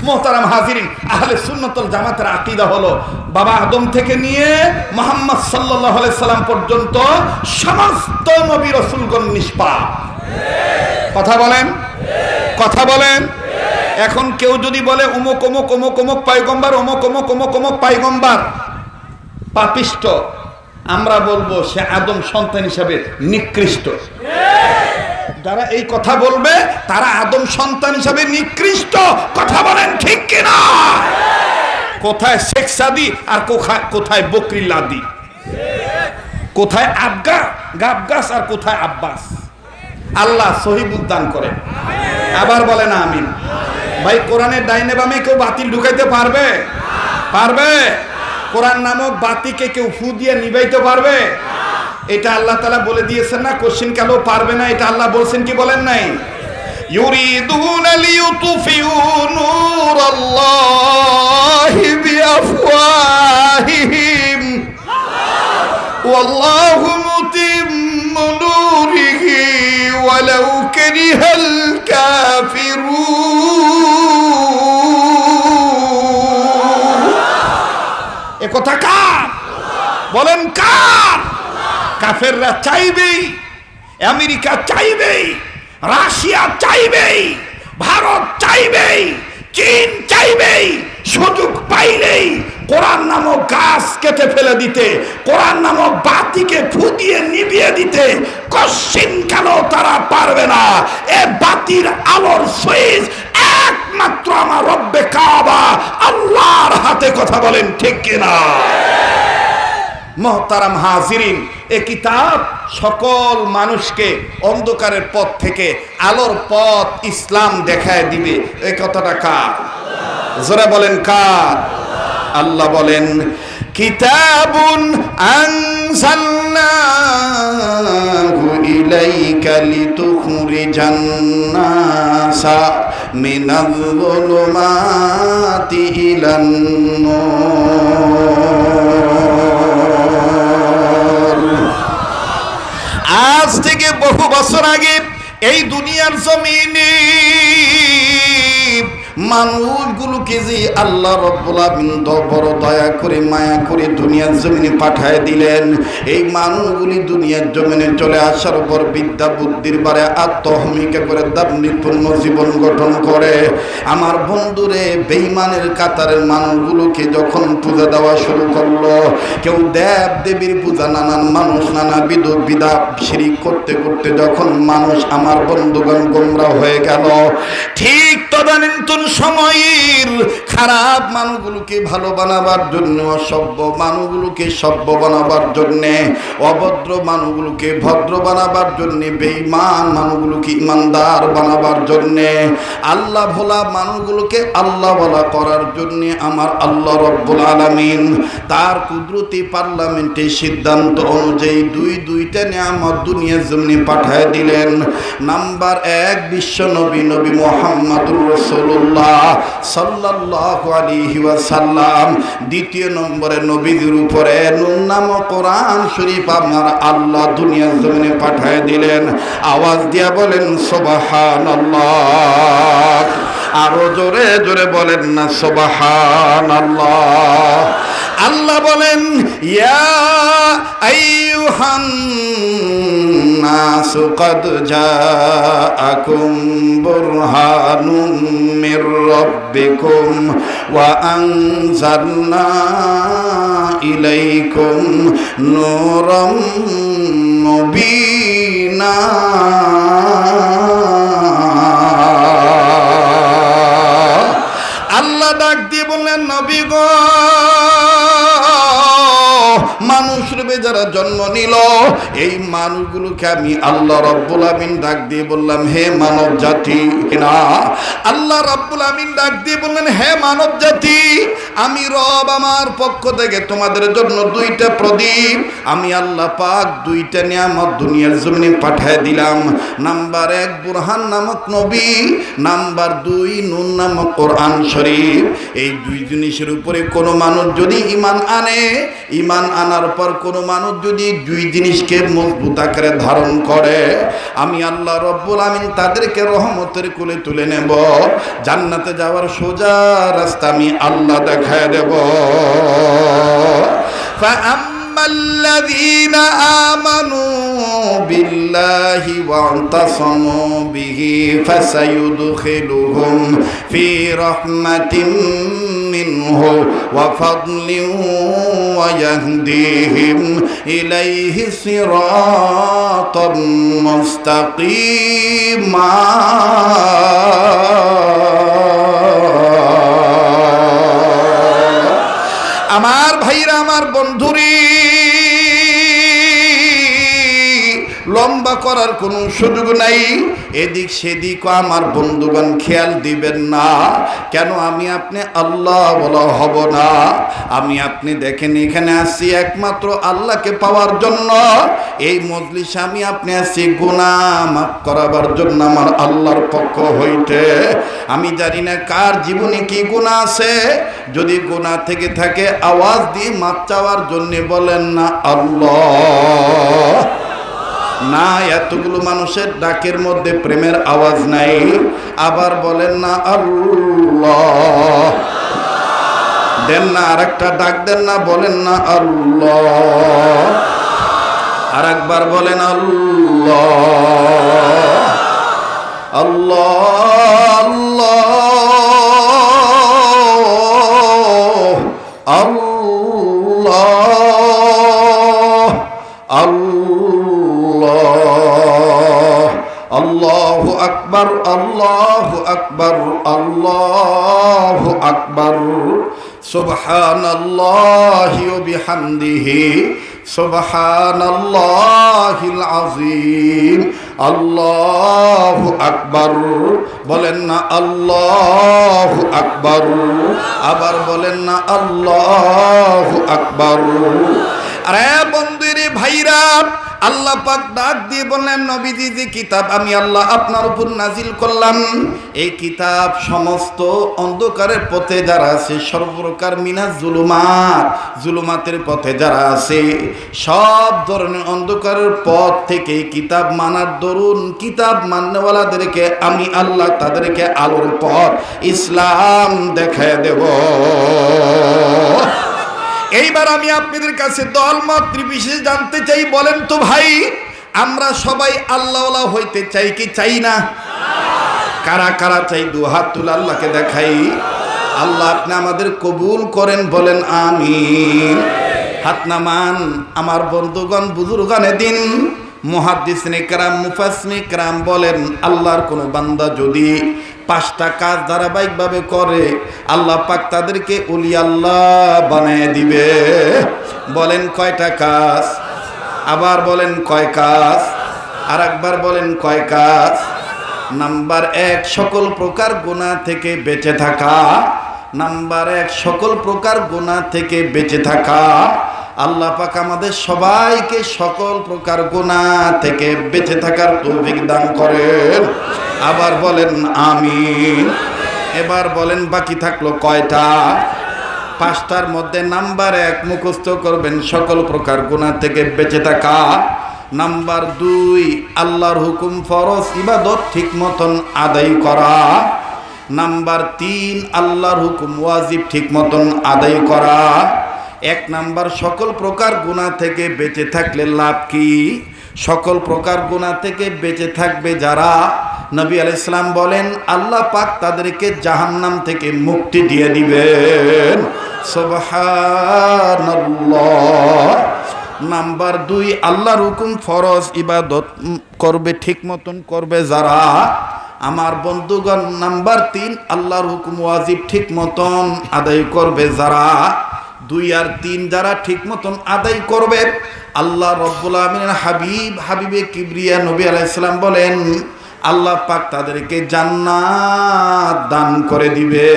মোহতারাম হাজিরিন, আহলে সুন্নাত ওয়াল জামাতের আকীদা হলো বাবা আদম থেকে নিয়ে মুহাম্মদ সাল্লাল্লাহু আলাইহি সাল্লাম পর্যন্ত সমস্ত নবী রাসূলগণ নিষ্পাপ। কথা বলেন, কথা বলেন। এখন কেউ যদি বলে অমুক অমুক অমুক অমুক পয়গম্বর, অমুক অমুক অমুক অমুক পয়গম্বর পাপিষ্ট, আমরা বলবো সে আদম সন্তান হিসাবে নিকৃষ্ট। যারা এই কথা বলবে তারা আদম সন্তান হিসাবে নিকৃষ্ট। কথা বলেন ঠিক কিনা? কোথায় শেখ সাদি আর কোথায় বকরি লাদি, কোথায় আবগা গাবগাস আর কোথায় আব্বাস। আল্লাহ সহিহ উদ্দান করে। আবার বলেন আমিন। ভাই কোরআনের ডাইনে বামে কেউ বাতিল ঢুকাইতে পারবে? পারবে? কোরআন নামক বাতিকে কেউ ফু দিয়ে নিভাইতে পারবে? এটা আল্লাহ তাআলা বলে দিয়েছেন না, কোশ্চেন কেন পারবে না, এটা আল্লাহ বলছেন কি বলেন নাই? ইউরিদুনা লিইউতফিউ নূরাল্লাহি বিআফওয়াহিহিম ওয়াল্লাহু মুতিম্মু নূরিহি ওয়ালাউ কারিহাল কাফিরুন। এ কথা কার? বলেন কার? কাফেররা চাইবেই, আমেরিকা চাইবেই, রাশিয়া চাইবেই, ভারত চাইবেই, চীন চাইবেই, সুযোগ পাইলেই কোরআন নামক গাছ কেটে ফেলে দিতে, কোরআন নামক বাতিকে ফুদিয়ে নিভিয়ে দিতে। কশিন কেন তারা পারবে না? এ বাতির আলোর সুইচ একমাত্র আমার রব্বে কাবা আল্লাহর হাতে। কথা বলেন ঠিক কিনা? মোহতারাম হাজিরিন, এ কিতাব সকল মানুষকে অন্ধকারের পথ থেকে আলোর পথ ইসলাম দেখায় দিবে। এই কথাটা কার? জোরে বলেন কার? আল্লাহ বলেন কিতাবুন আনজালনাহু ইলাইকা লিতুখরিজান নাসা মিনাল যুলুমাতি ইলান নূর। আজ থেকে বহু বছর আগে এই দুনিয়ার জমিনে মানুষগুলোকে যে আল্লাহ রাব্বুল আলামিন বড় দয়া করে মায়া করে দুনিয়ার জমিনে পাঠায় দিলেন, এই মানুষগুলি দুনিয়ার জমিনে চলে আসার পর বিদ্যা বুদ্ধির বারে আত্মহমিকা করে দাম্ভিকপূর্ণ জীবন গঠন করে। আমার বন্ধুরে বেঈমানের কাতারের মানুষগুলোকে যখন পূজা দেওয়া শুরু করলো, কেউ দেব দেবীর পূজা, নানান মানুষ নানাবিধ বিদআত শিরক করতে করতে যখন মানুষ আমার বন্ধুগণ গোমরা হয়ে গেল, ঠিক তদানীন্তন সময়ের খারাপ মানুষগুলোকে ভালো বানাবার জন্য, অসভ্য মানুষগুলোকে সভ্য বানাবার জন্যে, অভদ্র মানুষগুলোকে ভদ্র বানাবার জন্যে, বেঈমান মানুষগুলোকে ইমানদার বানাবার জন্যে, আল্লাহ ভোলা মানুষগুলোকে আল্লাহ ভোলা করার জন্যে আমার আল্লাহ রব্বুল আলামিন তার কুদরতি পার্লামেন্টে সিদ্ধান্ত অনুযায়ী দুইটা নিয়ামত দুনিয়ার জমিনে পাঠায় দিলেন। নাম্বার ১ বিশ্ব নবী নবী মুহাম্মদুর রাসূলুল্লাহ সাল্লাল্লাহু আলাইহি ওয়াসাল্লাম। দ্বিতীয় নম্বরে নবীদের উপরে নূর নামক কোরআন শরীফ আমার আল্লাহ দুনিয়ার জমিনে পাঠায় দিলেন। আওয়াজ দিয়া বলেন সুবহানাল্লাহ। আরো জোরে জোরে বলেন না সুবহানাল্লাহ। আল্লাহ বলেন ইয়া আইয়ুহান নাসু ক্বাদ জাআকুম বুরহানুম মির রাব্বিকুম ওয়া আনজালনা ইলাইকুম নূরাম মুবিনা। আল্লাহ ডাক দিয়ে বললেন নবী গো, মানুষ রূপে যারা জন্ম নিল এই মানুষগুলোকে আমি আল্লাহ রাব্বুল আমিন ডাক দিয়ে বললাম হে মানব জাতি। না, আল্লাহ রাব্বুল আমিন ডাক দিয়ে বললেন হে মানব জাতি, আমি রব আমার পক্ষ থেকে তোমাদের জন্য দুইটা প্রদীপ আমি আল্লাহ পাক দুইটা নিয়ামত দুনিয়ার জমিনে পাঠিয়ে দিলাম। নাম্বার ১ বুরহান নামক নবী, নাম্বার ২ নূর নামক কোরআন শরীফ। এই দুই জিনিসের উপরে কোনো মানুষ যদি ঈমান আনে, ঈমান আনার পর কোনো মানুষ যদি দুই জিনিসকে মজবুত আকারে ধারণ করে, আমি আল্লাহ রব্বুল আমিন তাদেরকে রহমতের কোলে তুলে নেব। জান্নাতে যাওয়ার সোজা রাস্তা আমি আল্লাহ দেখায় দেব। الذين آمنوا بالله واعتصموا به فسيدخلهم في رحمة منه وفضل ويهديهم إليه صراطا مستقيما। আমার ভাইরা, আমার বন্ধুরি, লম্বা করার কোনো সুযোগ নাই। এদিক সেদিক আমার বন্ধুগণ খেয়াল দিবেন না। কেন আমি আপনি আল্লাহ বলা হব না? আমি আপনি দেখেন এখানে আসছি একমাত্র আল্লাহকে পাওয়ার জন্য। এই মজলিসে আমি আপনি আসছি গুনাহ মাফ করাবার জন্য আমার আল্লাহর পক্ষ হইতে। আমি জানি না কার জীবনে কি গুনাহ আছে। যদি গুনাহ থেকে থাকে আওয়াজ দিয়ে মাফ চাওয়ার জন্য বলেন না আল্লাহ। না, এতগুলো মানুষের ডাকের মধ্যে প্রেমের আওয়াজ নাই। আবার বলেন না আল্লাহ। দেন না আরেকটা ডাক, দেন না, বলেন না আল্লাহ। আর একবার বলেন আল্লাহ আল্লাহ আল্লাহ আল্লাহ আল্লাহ। আল্লাহু আকবার, আল্লাহু আকবার, আল্লাহু আকবার। সুবহানাল্লাহি ওয়া বিহামদিহি সুবহানাল্লাহিল আযীম। আল্লাহু আকবার। বলেন না আল্লাহু আকবার। আবার বলেন না আল্লাহু আকবার। আরে বন্ধুরে ভাইরা, আল্লাহ পাক ডাক দিয়ে বললেন নবীজি, যে কিতাব আমি আল্লাহ আপনার উপর নাজিল করলাম, এই কিতাব সমস্ত অন্ধকারের পথে যারা আছে, সর্বপ্রকার মিনাজ জুলুমাত, জুলুমাতের পথে যারা আছে, সব ধরনের অন্ধকারের পথ থেকে কিতাব মানার দরুন কিতাব মান্যওয়ালাদেরকে আমি আল্লাহ তাদেরকে আলোর পথ ইসলাম দেখায় দেব। এইবার আমি আপনাদের কাছে দলমত বিশেষ জানতে চাই। বলেন তো ভাই, আমরা সবাই আল্লাহওয়ালা হইতে চাই কি চাই না? কারা কারা চাই? দু হাত তুলে আল্লাহকে দেখাই। আল্লাহ আপনি আমাদের কবুল করেন, বলেন আমিন। হাত নামান। আমার বন্ধুগণ, বুজুর্গানে দিন, মুহাদ্দিসিনে কেরাম মুফাসসিরিনে কেরাম বলেন আল্লাহর কোনো বান্দা যদি 5টা কাজ ধারাবাহিকভাবে করে আল্লাহ পাক তাদেরকে ওলি আল্লাহ বানিয়ে দিবে। বলেন কয়টা কাজ? আবার বলেন কয় কাজ? আর একবার বলেন কয় কাজ? নাম্বার 1, সকল প্রকার গুনাহ থেকে বেঁচে থাকা। নাম্বার 1, সকল প্রকার গুনাহ থেকে বেঁচে থাকা। আল্লাহ পাক আমাদের সবাইকে সকল প্রকার গুনাহ থেকে বেঁচে থাকার তৌফিক দান করেন। আবার বলেন আমিন। এবার বলেন বাকি থাকলো কয়টা? 5টার মধ্যে নাম্বার 1 মুখস্থ করবেন, সকল প্রকার গুনাহ থেকে বেঁচে থাকা। নাম্বার 2, আল্লাহর হুকুম ফরজ ইবাদত ঠিক মতন আদায় করা। নাম্বার 3, আল্লাহর হুকুম ওয়াজিব ঠিক মতন আদায় করা। 1 নাম্বার, সকল প্রকার গুনাহ থেকে বেঁচে থাকলে লাভ কি? সকল প্রকার গুনাহ থেকে বেঁচে থাকবে যারা, নবী আলাইহিস সালাম বলেন আল্লাহ পাক তাদেরকে জাহান্নাম থেকে মুক্তি দিয়ে দিবেন। সুবহানাল্লাহ। নাম্বার 2, আল্লাহর হুকুম ফরজ ইবাদত করবে ঠিক মতন করবে যারা, আমার বন্ধুগণ। নাম্বার 3, আল্লাহর হুকুম ওয়াজিব ঠিক মতন আদায় করবে যারা। 2 আর 3 যারা ঠিক মতন আদায় করবে, আল্লাহ রব্বুল আমিনের হাবিবে কিবরিয়া নবী আলাইহিস সালাম বলেন আল্লাহ পাক তাদেরকে জান্নাত দান করে দিবে।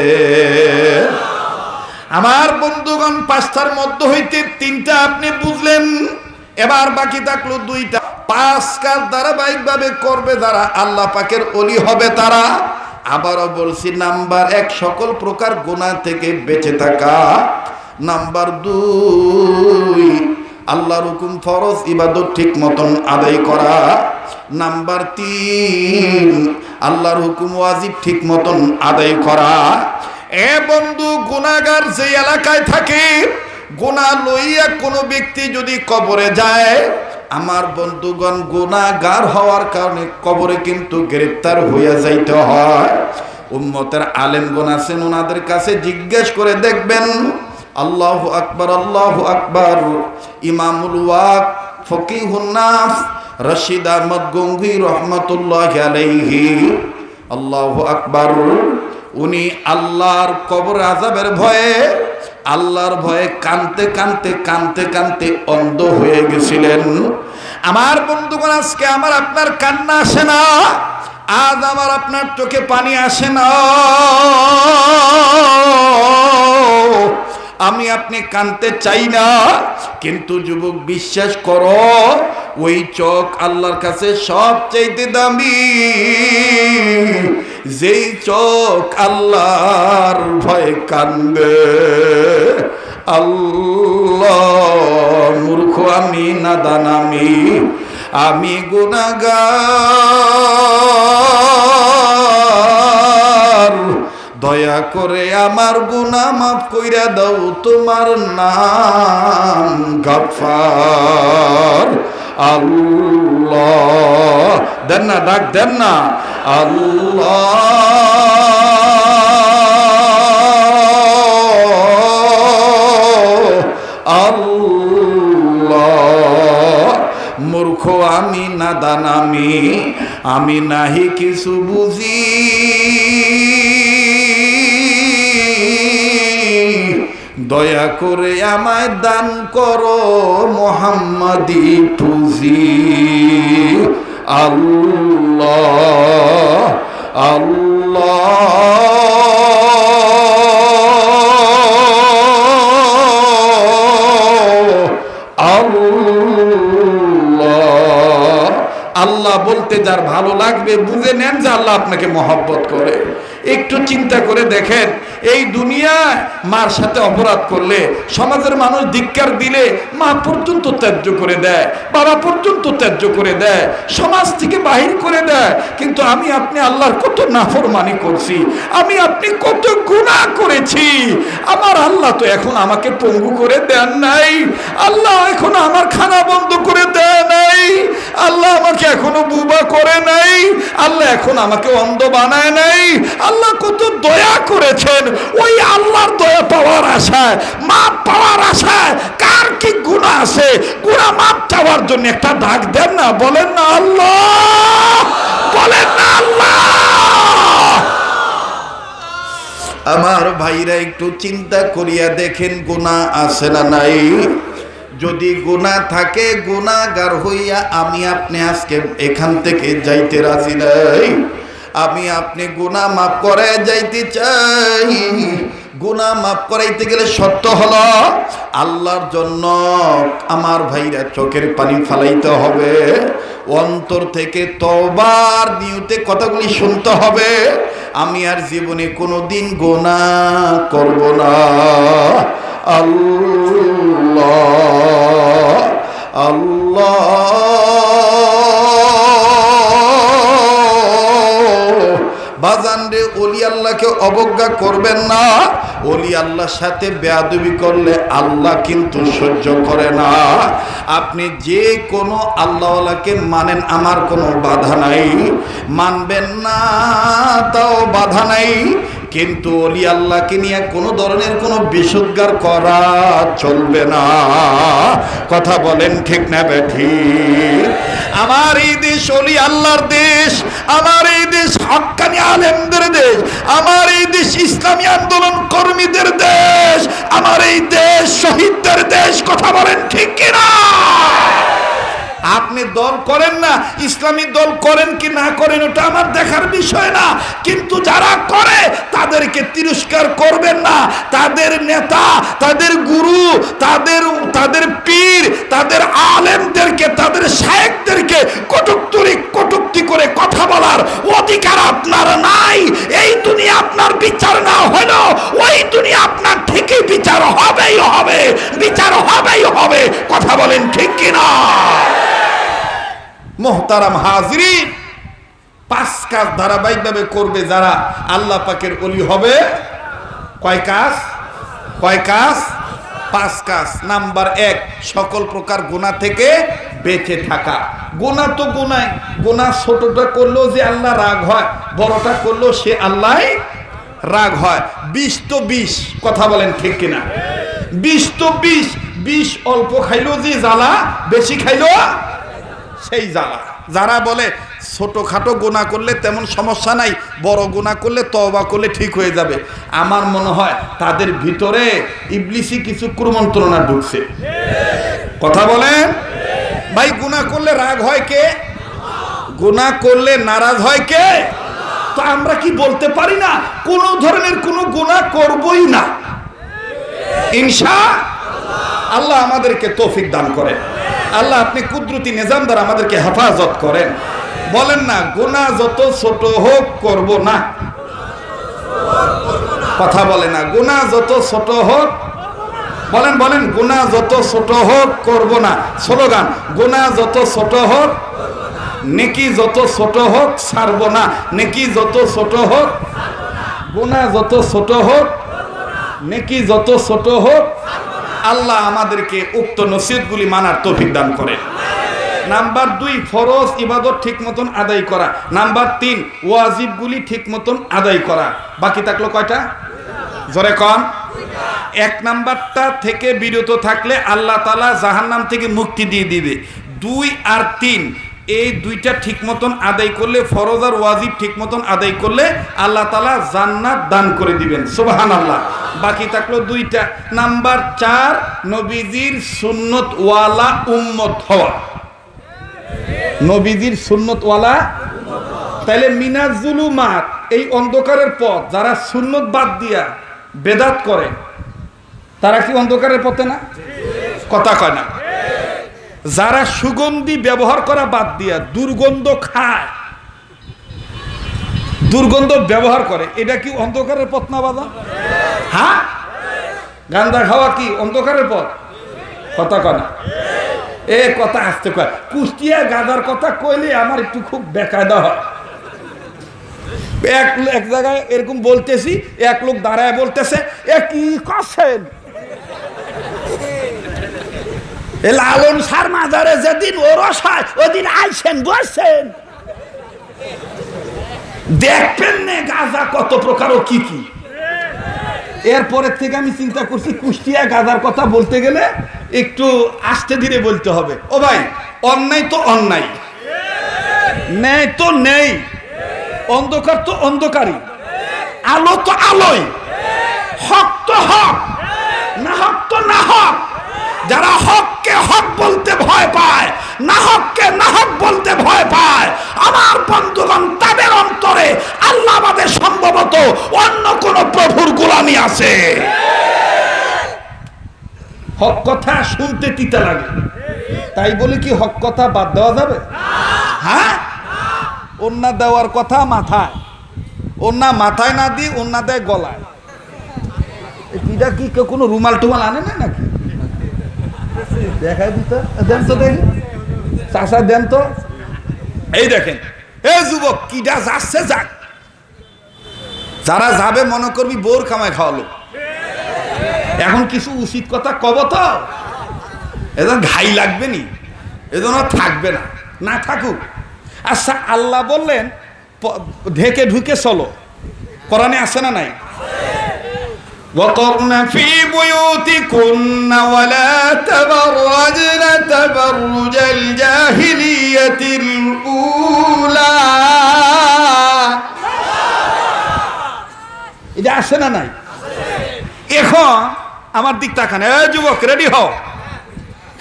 আমার বন্ধুগণ, 5টার মধ্য হইতে 3টা আপনি বুঝলেন, এবার বাকি থাকলো 2টা। 5 কাজ ধারাবাহিকভাবে করবে যারা, আল্লাহ পাকের ওলি হবে তারা। আবারও বলছি, নাম্বার 1, সকল প্রকার গুনাহ থেকে বেঁচে থাকা। নাম্বার 2, আল্লাহর হুকুম ফরজ ইবাদত ঠিক মতন আদায় করা। নাম্বার 3, আল্লাহর হুকুম ওয়াজিব ঠিক মতন আদায় করা। এ বন্ধু, গুনাহগার যে এলাকায় থাকে, গুনাহ লইয়া কোনো ব্যক্তি যদি কবরে যায়, আমার বন্ধুগণ গুনাহগার হওয়ার কারণে কবরে কিন্তু গ্রেফতার হইয়া যাইতে হয়। উম্মতের আলেমগণ আছেন, ওনাদের কাছে জিজ্ঞেস করে দেখবেন। আল্লাহু আকবার, আল্লাহু আকবার। ইমামুল ওয়াক্ত ফকিহুন নাস রশিদ আহমদ গঙ্গোহী রহমাতুল্লাহি আলাইহি, আল্লাহু আকবার। উনি আল্লাহর কবর আযাবের ভয়ে, আল্লাহর ভয়ে কানতে কানতে কানতে কানতে অন্ধ হয়ে গেছিলেন। আমার বন্ধুগণ, আজকে আমার আপনার কান্না আসে না, আজ আমার আপনার চোখে পানি আসে না। আমি আপনি কানতে চাই না, কিন্তু যুবক বিশ্বাস করো, ওই চোখ আল্লাহর কাছে সবচাইতে দামি, যেই চোখ আল্লাহর ভয়ে কান্দে। আল্লাহ, মূর্খ আমি, নাদান আমি গুনাহগার, দয়া করে আমার গুনাহ মাফ কইরা দাও, তোমার নাম গফফার। আল্লাহ, দেন না, ডাক দেন না। আল্লাহ, আল্লাহ। মূর্খ আমি, নাদান আমি নাহি কিছু বুঝি, দয়া করে আমায় দান করো মুহাম্মাদি পুঁজি। আল্লাহ, আল্লাহ, আল্লাহ। আল্লাহ বলতে যার ভালো লাগবে বুঝে নেন যে আল্লাহ আপনাকে মহব্বত করে। একটু চিন্তা করে দেখেন, এই দুনিয়ায় মার সাথে অপরাধ করলে, সমাজের মানুষ ধিক্কার দিলে মা পর্যন্ত ত্যায্য করে দেয়, বাবা পর্যন্ত ত্যায্য করে দেয়, সমাজ থেকে বাহির করে দেয়। কিন্তু আমি আপনি আল্লাহর কত নাফরমানি করছি, আমি আপনি কত গুনাহ করেছি। আমার আল্লাহ তো এখন আমাকে পঙ্গু করে দেন নাই, আল্লাহ এখন আমার খানা বন্ধ করে দেয় নাই, আল্লাহ আমাকে এখনো বুবা করে নাই, আল্লাহ এখন আমাকে অন্ধ বানায় নাই, আল্লাহ কত দয়া করেছেন। ওই আল্লাহর দয়া পাওয়ার আশায়, মাপ পাওয়ার আশায় কার কি গুনাহ আছে, গুনাহ মাপ চাওয়ার জন্য একটা ডাক দেন না, বলেন না আল্লাহ, বলেন না আল্লাহ। আমার ভাইরা একটু চিন্তা করিয়া দেখেন গুনাহ আছে না নাই। যদি গুনাহ থাকে, গুনাহগার হইয়া আমি আপনি আজকে এখান থেকে যাইতে রাজি নাই। আমি আপনি গুনাহ মাফ করে যাইতে চাই। গুনাহ মাফ করাইতে গেলে সত্য হলো আল্লাহর জন্য আমার ভাইরা চোখের পানি ফালাইতে হবে, অন্তর থেকে তওবার নিয়তে কথাগুলি শুনতে হবে। আমি আর জীবনে কোনোদিন গুনাহ করব না। আল্লাহ আল্লাহ বাজান রে, ওলি আল্লাহকে অবজ্ঞা করবেন না। ওলি আল্লাহর সাথে বেয়াদবি করলে আল্লাহ কিন্তু সহ্য করে না। আপনি যে কোনো আল্লাহওয়ালাকে মানেন, আমার কোনো বাধা নাই, মানবেন না তাও বাধা নাই, কিন্তু ওলি আল্লাহকে নিয়ে কোনো ধরনের কোনো বিশুদ্ধার করা চলবে না। কথা বলেন ঠিক না বেঠিক? আমার এই দেশ ওলি আল্লাহর দেশ, আমার এই দেশ হক্কানি আলেমদের দেশ, আমার এই দেশ ইসলামী আন্দোলন কর্মীদের দেশ, আমার এই দেশ শহীদদের দেশ। কথা বলেন ঠিক কিনা? আপনি দল করেন না, ইসলামী দল করেন কি না করেন ওটা আমার দেখার বিষয় না, কিন্তু যারা করে তাদেরকে তিরস্কার করবেন না। তাদের নেতা, তাদের গুরু, তাদের পীর, তাদের আলেমদেরকে, তাদের শায়েখদেরকে কটূক্তি করে কথা বলার অধিকার আপনার নাই। এই দুনিয়া আপনার বিচার না হলো ওই দুনিয়া আপনার ঠিকই বিচার হবেই হবে, বিচার হবেই হবে। কথা বলেন ঠিক কিনা? মোহতারাম হাজরিন, 5 কাজ ধারাবাহিকভাবে করবে যারা আল্লাহ পাকের ওলি হবে। কয় কাজ? 5 কাজ। নাম্বার 1, সকল প্রকার গুনাহ থেকে বেঁচে থাকা। গুনাহ তো গুনাহ ছোটটা করলেও যে আল্লাহ রাগ হয়, বড়টা করলেও সে আল্লাহ রাগ হয়। 20 তো 20। কথা বলেন ঠিক কিনা? 20 তো 20 অল্প খাইলো যে জ্বালা, বেশি খাইলো সেই জ্বালা। যারা বলে ছোটখাটো গুনাহ করলে তেমন সমস্যা নাই, বড় গুনাহ করলে তওবা করলে ঠিক হয়ে যাবে, আমার মনে হয় তাদের ভিতরে ইবলিসি কিছু কুমন্ত্রণা ঢুকছে। কথা বলেন ভাই, গুনাহ করলে রাগ হয় কে? গুনাহ করলে নারাজ হয় কে? তো আমরা কি বলতে পারি না কোন ধরনের কোনো গুনাহ করবই না? ইনশাআল্লাহ আমাদেরকে তৌফিক দান করেন। আল্লাহ আপনি কুদরতি নিজাম দ্বারা আমাদেরকে হেফাজত করেন। বলেন না, গুনাহ যত ছোট হোক করব না। কথা বলে না, গুনাহ যত ছোট হোক, বলেন গুনাহ যত ছোট হোক করব না। স্লোগান, গুনাহ যত ছোট হোক, নেকি যত ছোট হোক ছাড়ব না। নেকি যত ছোট হোক, গুনাহ যত ছোট হোক, নেকি যত ছোট হোক। আল্লাহ আমাদেরকে উক্ত নসিহতগুলি মানার তৌফিক দান করেন। নাম্বার 2, ফরজ ইবাদত ঠিক মতন আদায় করা। নাম্বার 3, ওয়াজিবগুলি ঠিক মতন আদায় করা। বাকি থাকলো কয়টা? জোরে কন। 1 নাম্বারটা থেকে বিরত থাকলে আল্লাহ তাআলা জাহান্নাম থেকে মুক্তি দিয়ে দিবে। 2 আর 3 এই দুইটা ঠিক মতন আদায় করলে, ফরজ আর ওয়াজিব ঠিক মতন আদায় করলে আল্লাহ তাআলা জান্নাত দান করে দিবেন। সুবহানাল্লাহ। বাকি থাকলো 2টা। নাম্বার 4, নবীজির সুন্নত ওয়ালা উম্মত হওয়া। নবীজির সুন্নত ওয়ালা। তাহলে মিনাজ জুলুমাত, এই অন্ধকারের পথ যারা সুন্নত বাদ দিয়া বেদাত করে তারা কি অন্ধকারের পথে না? কথা কয় না। যারা সুগন্ধি ব্যবহার করা বাদ দিয়া দুর্গন্ধ খায়, দুর্গন্ধ ব্যবহার করে, এটা কি অন্ধকারের পথ না বাবা? হ্যাঁ, গাঁজা খাওয়া কি অন্ধকারের পথ? কথা কয় না। এ কথা আসতে কয়। কুষ্টিয়া গাঁজার কথা কইলে আমার একটু খুব বেকায়দা হয়। এক জায়গায় এরকম বলতেছি, এক লোক দাঁড়ায় বলতেছে, এ কি করছেন? লালন সার মাজারে যেদিন ওরস হয় ওদিন আইছেন বলছেন। দেখবেন না গাঁজা কত প্রকার ও কি কি। এরপরের থেকে আমি চিন্তা করছি কুষ্টিয়া গাঁজার কথা বলতে গেলে একটু আস্তে ধীরে বলতে হবে। ও ভাই, অন্যায় তো অন্যায়, ন্যায় তো নেই, অন্ধকার তো অন্ধকারই, আলো তো আলোই, হক তো হক, না হক তো না হক। যারা হককে হক বলতে ভয় পায়, না হককে না হক বলতে ভয় পায়, আমার বন্ধুগণ, তাদের অন্তরে আল্লাহ বাদে সম্ভবত অন্য কোন প্রভুর গোলামি আছে। হক কথা শুনতে তিতা লাগে, তাই বলে কি হক কথা বাদ দেওয়া যাবে? হ্যাঁ, ওন্না দেওয়ার কথা মাথায়, ওন্না মাথায় না দিয়ে ওন্না দেয় গলায়। এটা কি কেউ কোনো রুমাল টুমাল আনে না নাকি? দেখাই দিত, দেন তো দেখি চাষা, দেন তো। এই দেখেন, এই যুবক কিডা যাচ্ছে যাক, যারা যাবে মনে করবি বোর কামায় খাওয়ালো। এখন কিছু উচিত কথা কব তো, এজন ঘাই লাগবে নি, এজন্য থাকবে না, না থাকুক। আচ্ছা, আল্লাহ বললেন ঢেকে ঢুকে চলো, কোরআনে আছে না নাই? وقرن في بيوتكن ولا تبرجن تبرج الجاهلية الأولى। এটা আছে না নাই? এখন আমার দিক তাকান, এই যুবক রেডি হও।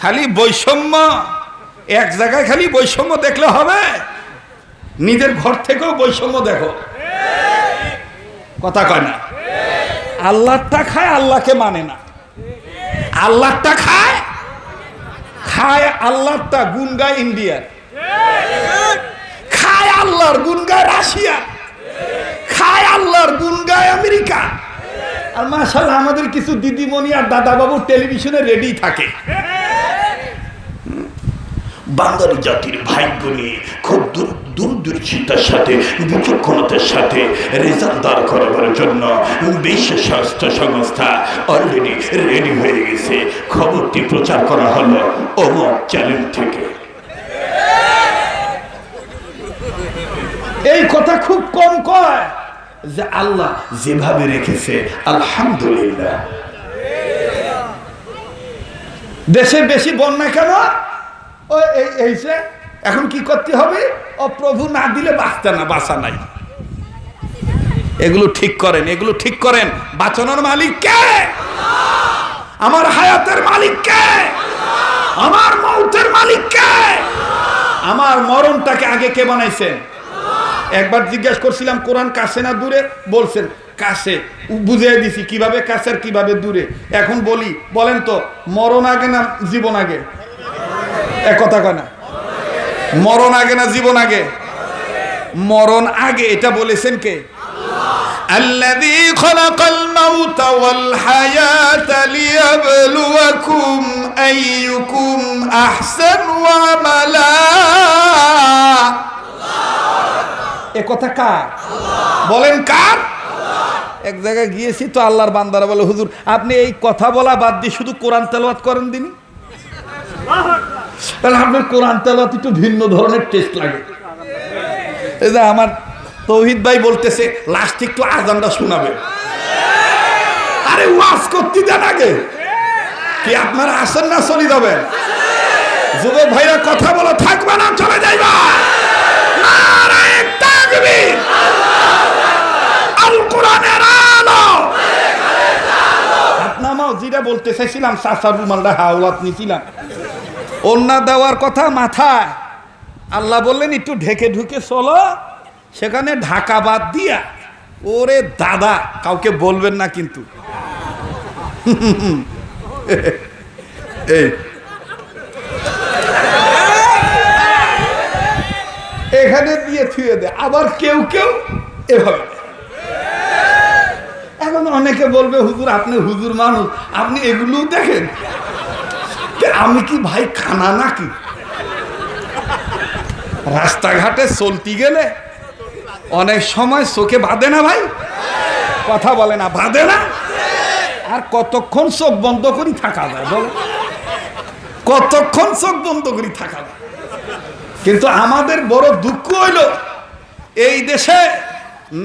খালি বৈষম্য, এক জায়গায় খালি বৈষম্য দেখলে হবে? নিজের ঘর থেকেও বৈষম্য দেখো। কথা কয় না? আল্লাহটা খায়, আল্লাহকে মানে না। আল্লাহটা খায়, খায় আল্লাহটা, গুণ গায় ইন্ডিয়ার, খায় আল্লাহর গুণ গায় রাশিয়া, খায় আল্লাহর গুণ গায় আমেরিকা। আর মাশাআল্লাহ আমাদের কিছু দিদিমণি আর দাদা বাবু টেলিভিশনে রেডি থাকে। বাঙালি জাতির ভাগ্য নিয়ে খুব দূরদর্শিতার সাথে, বিচক্ষণতার সাথে রেজাল্ট দাঁড় করাবার জন্য বিশ্ব স্বাস্থ্য সংস্থা অলরেডি রেডি হয়ে গেছে। খবরটি প্রচার করা হলো অমর চ্যানেল থেকে। এই কথা খুব কম কয় যে আল্লাহ যেভাবে রেখেছে আলহামদুলিল্লাহ। দেশে বেশি বন্যা কেন? ও এই যে এখন কি করতে হবে? ও প্রভু না দিলে বাঁচতে না, বাঁচা নাই। এগুলো ঠিক করেন, এগুলো ঠিক করেন। বাঁচানোর মালিক কে? আমার হায়াতের মালিক কে? আমার মৌতের মালিক কে? আমার মরণটাকে আগে কে বানাইছেন? একবার জিজ্ঞাসা করছিলাম কোরআন কাছে না দূরে, বলছেন কাছে। বুঝিয়ে দিছি কিভাবে কাছে আর কিভাবে দূরে। এখন বলি, বলেন তো মরণ আগে না জীবন আগে? এক কথা কয় না, মরণ আগে না জীবন আগে? মরণ আগে, এটা বলেছেন কে? আল্লাযী খালাকাল মাউতা ওয়াল হায়াতা লিয়াবলুয়াকুম আইয়ুকুম আহসানু আমালা। এ কথা কার? বলেন কার? এক জায়গায় গিয়েছি তো, আল্লাহর বান্দারা বলে, হুজুর আপনি এই কথা বলা বাদ দিয়ে শুধু কোরআন তেলাওয়াত করেন দিন। তাহলে আপনার কোরআন তেলাওয়াত একটু ভিন্ন ধরনের টেস্ট লাগে। এই যে আমার তৌহিদ ভাই বলতেছে লাস্ট একটু আজানটা শোনাবে। আরে ওয়াজ করতে দেন আগে। কি আপনারা আসেন না চলে যাবেন? যুবক ভাইরা কথা বলা থাকবে না, চলে যাইবা। নারায়ে তাকবীর, আল কোরআনের আলো। আপনারাও যেটা বলতে চাইছিলাম, চাচার রুমালটা হাওলাত নিছিলাম, ওন্না দেওয়ার কথা মাথায়। আল্লাহ বললেন একটু ঢেকে ঢুকে চলো, সেখানে ঢাকা বাদ দিয়া। ওরে দাদা, কাউকে বলবেন না কিন্তু। এখানে দিয়ে থুয়ে দেয়, আবার কেউ কেউ এভাবে। এখন অনেকে বলবে হুজুর আপনি হুজুর মানুষ, আপনি এগুলো দেখেন। আমি কি ভাই খানা নাকি? রাস্তাঘাটে চলতে গেলে অনেক সময় চোখে বাঁধে না ভাই? কথা বলে না, বাঁধে না? আর কতক্ষণ চোখ বন্ধ করে থাকা যায় বলো? কতক্ষণ চোখ বন্ধ করে থাকা যায়? কিন্তু আমাদের বড় দুঃখ হইল এই দেশে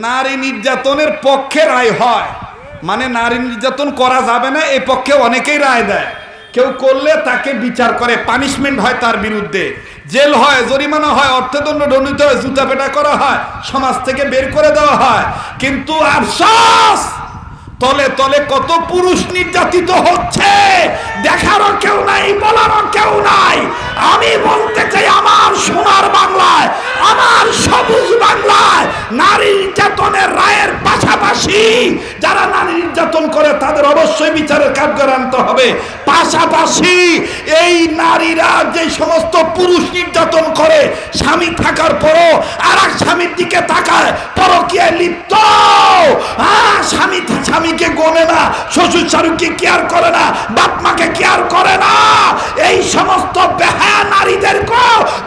নারী নির্যাতনের পক্ষে রায় হয়, মানে নারী নির্যাতন করা যাবে না এই পক্ষে অনেকেই রায় দেয়। কেউ করলে তাকে বিচার করে, পানিশমেন্ট হয় তার বিরুদ্ধে, জেল হয়, জরিমানা হয়, অর্থদণ্ড দণ্ডিত হয়, জুতা পেটা করা হয়, সমাজ থেকে বের করে দেওয়া হয়। কিন্তু আফসোস, তলে তলে কত পুরুষ নির্যাতিত হচ্ছে দেখারও কেউ নাই, বলারও কেউ নাই। আমি বলতে চাই, আমার সোনার বাংলায়, আমার সবুজ বাংলায় নারী নির্যাতনের রায়ের পাশাপাশি যারা নারী নির্যাতন করে তাদের অবশ্যই বিচারের কাঠগড়ায় আনতে হবে। পাশাপাশি এই নারীরা যে সমস্ত পুরুষ নির্যাতন করে, স্বামী থাকার পরও আর এক স্বামীর দিকে তাকায়, পরকীয়ায় লিপ্ত, স্বামীকে গোনে না, শ্বশুর শাশুড়িকে কেয়ার করে না, বাপ মাকে কেয়ার করে না, এই সমস্ত বেহায়া নারীদেরকে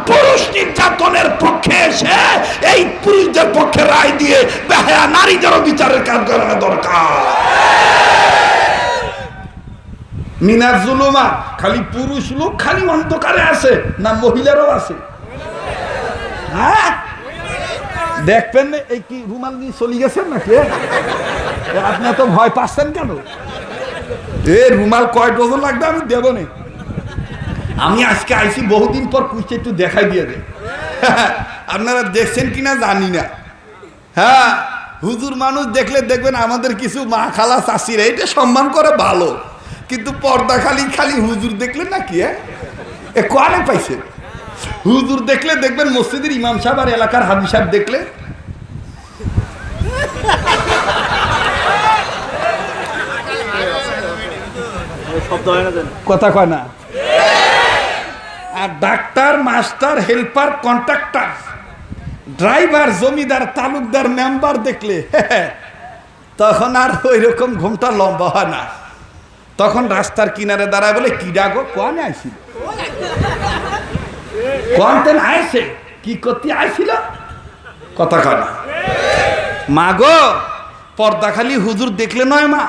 পুরুষ নির্যাতনের পক্ষে এসে এই পুরুষদের পক্ষে রায় দিয়ে বেহায়া নারীদেরও বিচারের কাজ করানো দরকার। মিনার জুলুমা, খালি পুরুষ লোক খালি অন্ধকারে আছে না মহিলারাও আছে? হ্যাঁ, দেখবেন এই কি রুমাল নিয়ে চলে গেছেন নাকি? আপনি এত ভয় পাচ্ছেন কেন? এ রুমাল কয় ডজন লাগবে আমি দেব না। আমি আজকে আইসি বহুদিন পর, কুইছে একটু দেখাই দিয়ে দে। আপনারা দেখছেন কিনা জানি না। হ্যাঁ, হুজুর মানুষ দেখলে দেখবেন আমাদের কিছু মা খালা চাষিরা এটা সম্মান করে ভালো, কিন্তু পর্দা খালি হুজুর দেখলেন নাকি? এ কোয়ালে পাইছে? হুজুর দেখলে দেখবেন মসজিদের ইমাম সাহেব আর এলাকার হাবি সাহেব দেখলে কথা কয় না। আর doctor, master, helper, contractor, driver, জমিদার, তালুকদার, মেম্বার দেখলে তখন আর ওই রকম ঘুমটা লম্বা হয় না। তখন রাস্তার কিনারে দাঁড়ায় বলে, কি ডাকো? কোয়ানে আইছিল? কোয়ান্তেন আইছে? কি করতে আইছিল? কথা কয় না। মা গো, পর্দা খালি হুজুর দেখলে নয় মা,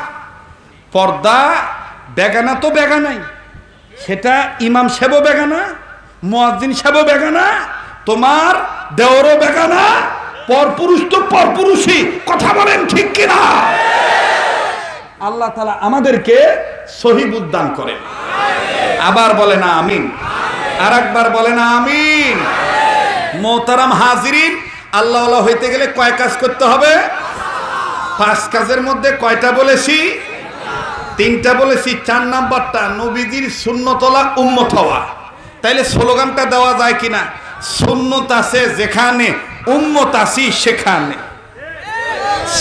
পর্দা বেগানা তো বেগানাই, সেটা ইমাম সাহেবও বেগানা, মুয়াজ্জিন সাহেবও বেগানা, তোমার দেওরও বেগানা, পরপুরুষ তো পরপুরুষই। কথা বলেন ঠিক কিনা? আল্লাহ তাআলা আমাদেরকে সহি বুঝ দান করেন। আবার বলে না আমিন, আর একবার বলে না আমিন। মোহতারাম হাজিরিন, আল্লাহওয়ালা হইতে গেলে কয় কাজ করতে হবে? 5 কাজের মধ্যে কয়টা বলেছি? 3টা বলেছি। 4 নাম্বারটা নবীজির সুন্নতলা উম্মত হওয়া। তাইলে স্লোগানটা দেওয়া যায় কিনা? সুন্নত আছে যেখানে, উম্মত আছি সেখানে।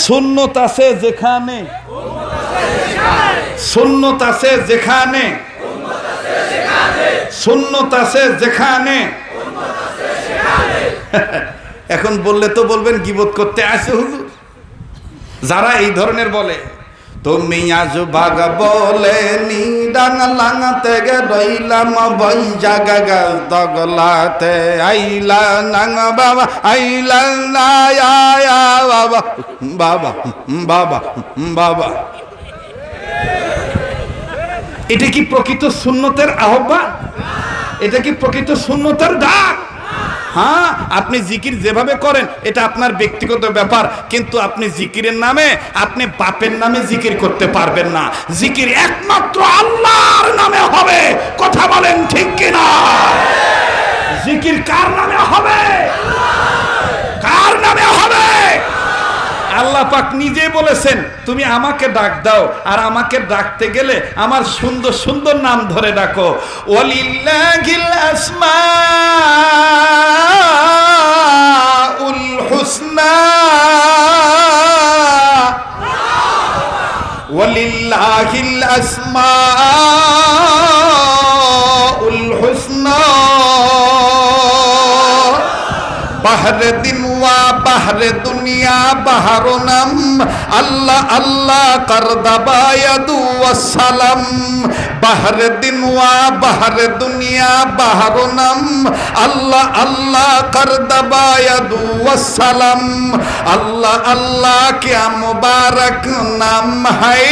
সুন্নত আছে যেখানে, সুন্নত আছে যেখানে, সুন্নত আছে যেখানে। এখন বললে তো বলবেন গীবত করতে আসে হুজুর। যারা এই ধরনের বলে, তুমি আজ বাগ বলে নিডাং লাঙাতে গে রইলাম বই জাগা গাছ দগলাতে আইলা নাং বাবা আইলা না বাবা বাবা বাবা বাবা। এটা কি প্রকৃত সুন্নতের আহ্বান? এটা কি প্রকৃত সুন্নতের ডাক? হ্যাঁ, আপনি জিকির যেভাবে করেন এটা আপনার ব্যক্তিগত ব্যাপার, কিন্তু আপনি জিকিরের নামে আপনি বাপের নামে জিকির করতে পারবেন না। জিকির একমাত্র আল্লাহর নামে হবে। কথা বলেন ঠিক কিনা? জিকির কার নামে হবে? কার নামে হবে? আল্লাহ পাক নিজে বলেছেন, তুমি আমাকে ডাক দাও, আর আমাকে ডাকতে গেলে আমার সুন্দর সুন্দর নাম ধরে ডাকো। ওয়ালিল্লাহিল আসমাউল হুসনা, ওয়ালিল্লাহিল আসমাউল হুসনা, বাহরে দিন ওয়া বাহরে দুনিয়া বাহারো নাম, আল্লাহ আল্লাহ করদাবায়াদু ওয়াসালাম। বাহরে দিন ওয়া বাহরে দুনিয়া বাহারো নাম, আল্লাহ আল্লাহ করদাবায়াদু ওয়াসালাম। আল্লাহ আল্লাহ क्या मुबारक नाम है,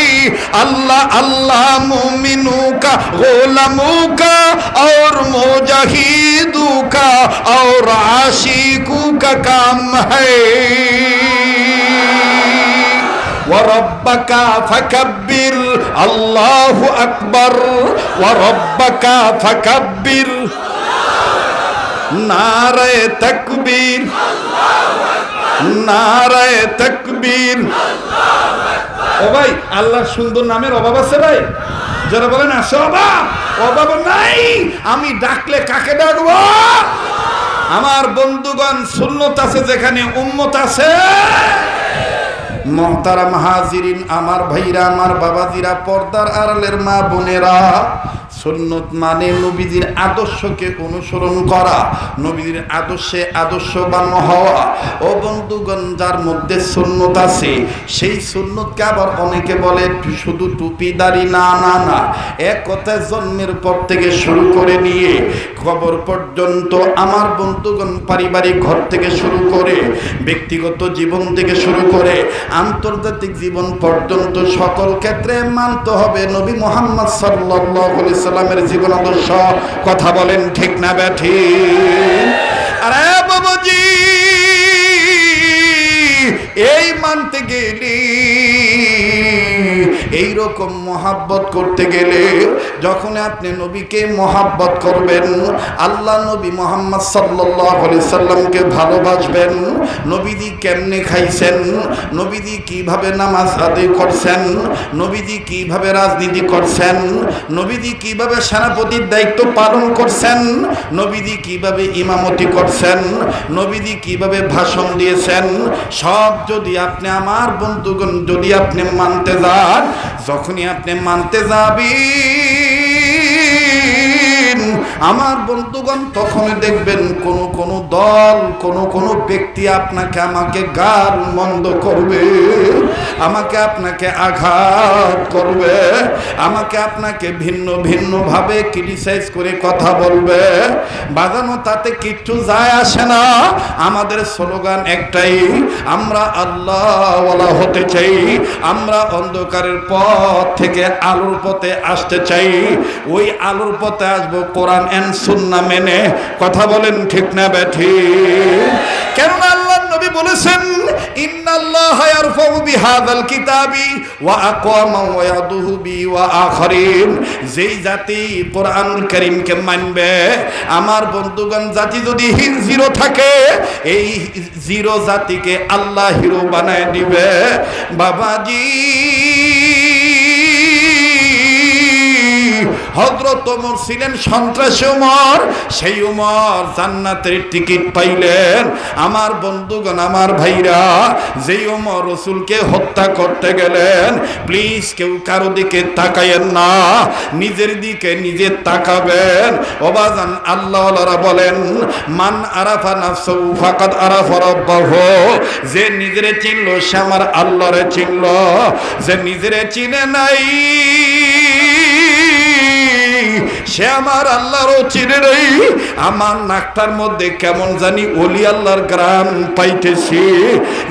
अल्लाह अल्लाह मोमिनों का, गुलामों का और मुजाहिदों का और आशिकों का काम है वरब्बका फकब्बिर अल्लाहु अकबर वरब्बका फकब्बिर नारे तकबीर नारे तकबीर। ও ভাই আল্লাহর সুন্দর নামের অভাব আছে ভাই? যারা বলেন আছে অভাব, অভাব নাই। আমি ডাকলে কাকে ডাকবো? আমার বন্ধুগণ, সুন্নত আছে যেখানে উম্মত আছে। মুহতারাম হাজিরিন, আমার ভাইরা, আমার বাবাজিরা, পর্দার আড়ালের মা বোনেরা, সুন্নত মানে নবীজির আদর্শকে অনুসরণ করা, নবীজির আদর্শে আদর্শবান হওয়া। ও বন্ধুগণ, যার মধ্যে সুন্নত আছে সেই সুন্নতকে আবার অনেকে বলে শুধু টুপি দাড়ি। না না না, এক কথায় জন্মের পর থেকে শুরু করে নিয়ে কবর পর্যন্ত, আমার বন্ধুগণ, পারিবারিক ঘর থেকে শুরু করে ব্যক্তিগত জীবন থেকে শুরু করে আন্তর্জাতিক জীবন পর্যন্ত সকল ক্ষেত্রে মানতে হবে নবী মুহাম্মদ সাল্লাল্লাহু আলাইহি সাল্লামের জীবন আদর্শ। কথা বলেন ঠিক না ব্যাঠিক? আরে বাবাজি, এই মানতে গেলে, এইরকম মহাব্বত করতে গেলে, যখন আপনি নবীকে মহাব্বত করবেন, আল্লাহ নবী মুহাম্মদ সাল্লাল্লাহু আলাইহি সাল্লামকে ভালোবাসবেন, নবীজি কেমনে খাইছেন, নবীজি কিভাবে নামাজ আদায় করছেন, নবীজি কিভাবে রাজনীতি করছেন, নবীজি কিভাবে সেনাপতির দায়িত্ব পালন করছেন, নবীজি কিভাবে ইমামতি করছেন, নবীজি কিভাবে ভাষণ দিয়েছেন, সব যদি আপনি, আমার বন্ধুগণ, যদি আপনি মানতে যান, যখনই আপনি মানতে যাবেন, আমার বন্ধুগণ, তখন দেখবেন কোন দল, কোন ব্যক্তি আপনাকে আমাকে গাল মন্দ করবে, আমাকে আপনাকে আঘাত করবে, আমাকে আপনাকে ভিন্ন ভিন্ন ভাবে ক্রিটিসাইজ করে কথা বলবে। বাজানো তাতে কিচ্ছু যায় আসে না। আমাদের স্লোগান একটাই, আমরা আল্লাহওয়ালা হতে চাই, আমরা অন্ধকারের পথ থেকে আলোর পথে আসতে চাই। ওই আলোর পথে আসবো কোরআন এন্ড সুন্নাহ মেনে। কথা বলেন ঠিক না ব্যাঠিক? কেননা আল্লাহর নবী বলেছেন, ইন্নাল্লাহা ইয়ারফাউ বিহাযাল কিতাবি ওয়া আকওয়ামান ওয়া ইয়াদুহু বি ওয়া আখারিন। যেই জাতি কোরআনুল কারীমকে মানবে, আমার বন্ধুগণ, জাতি যদি জিরো থাকে, এই জিরো জাতিকে আল্লাহ হিরো বানায় দিবে। বাবাজি, হযরত ওমর ছিলেন সন্ত্রাসী ওমর। সেই ওমর জান্নাতের টিকিট পাইলেন। আমার বন্ধুগণ, আমার ভাইরা, যেই ওমর রাসূলকে হত্যা করতে গেলেন, প্লিজ কেউ কারো দিকে তাকায়েন না, নিজের দিকে নিজে তাকাবেন। ওবাজান, আল্লাহওয়ালারা বলেন, মান আরাফা নাফসাহু ফাকাদ আরাফা রাব্বাহু। যে নিজেরে চিনল সে আমার আল্লাহরে চিনল। যে নিজেরে চিনে নাই সে আমার আল্লাহরও চিনে নেই। আমার নাকটার মধ্যে কেমন জানি ওলি আল্লাহর গ্রাম পাইতেছি,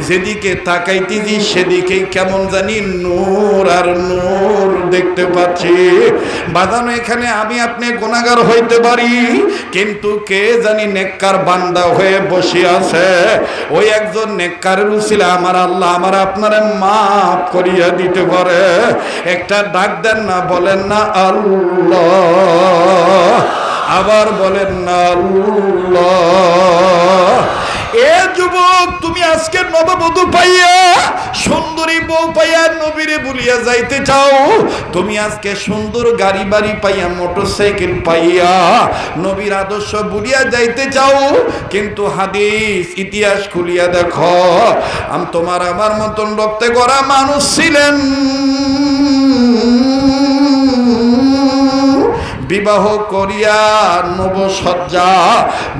যেদিকে তাকাইতেছি সেদিকে কেমন জানি নূর আর নূর দেখতে পাচ্ছি। বাদানো, এখানে আমি আপনি গুনাহগার হইতে পারি, কিন্তু কে জানি নেককার বান্দা হয়ে বসে আছে। ওই একজন নেককারের উসিলা আমার আল্লাহ আমার আপনারে মাফ করিয়া দিতে পারে। একটা ডাক দেন না, বলেন না আল্লাহ, আবার বলেন না আল্লাহ। এ যুবক, তুমি আজকে নববধূ পাইয়া, সুন্দরী বউ পাইয়া নবীরে ভুলিয়া যাইতে চাও। তুমি আজকে সুন্দর গাড়ি বাড়ি পাইয়া, মোটরসাইকেল পাইয়া নবীর আদর্শ ভুলিয়া যাইতে চাও। কিন্তু হাদিস ইতিহাস খুলিয়া দেখো, তোমার আমার মতন রক্তে গড়া মানুষ ছিলেন, বিবাহ করিয়া নবসজ্জা,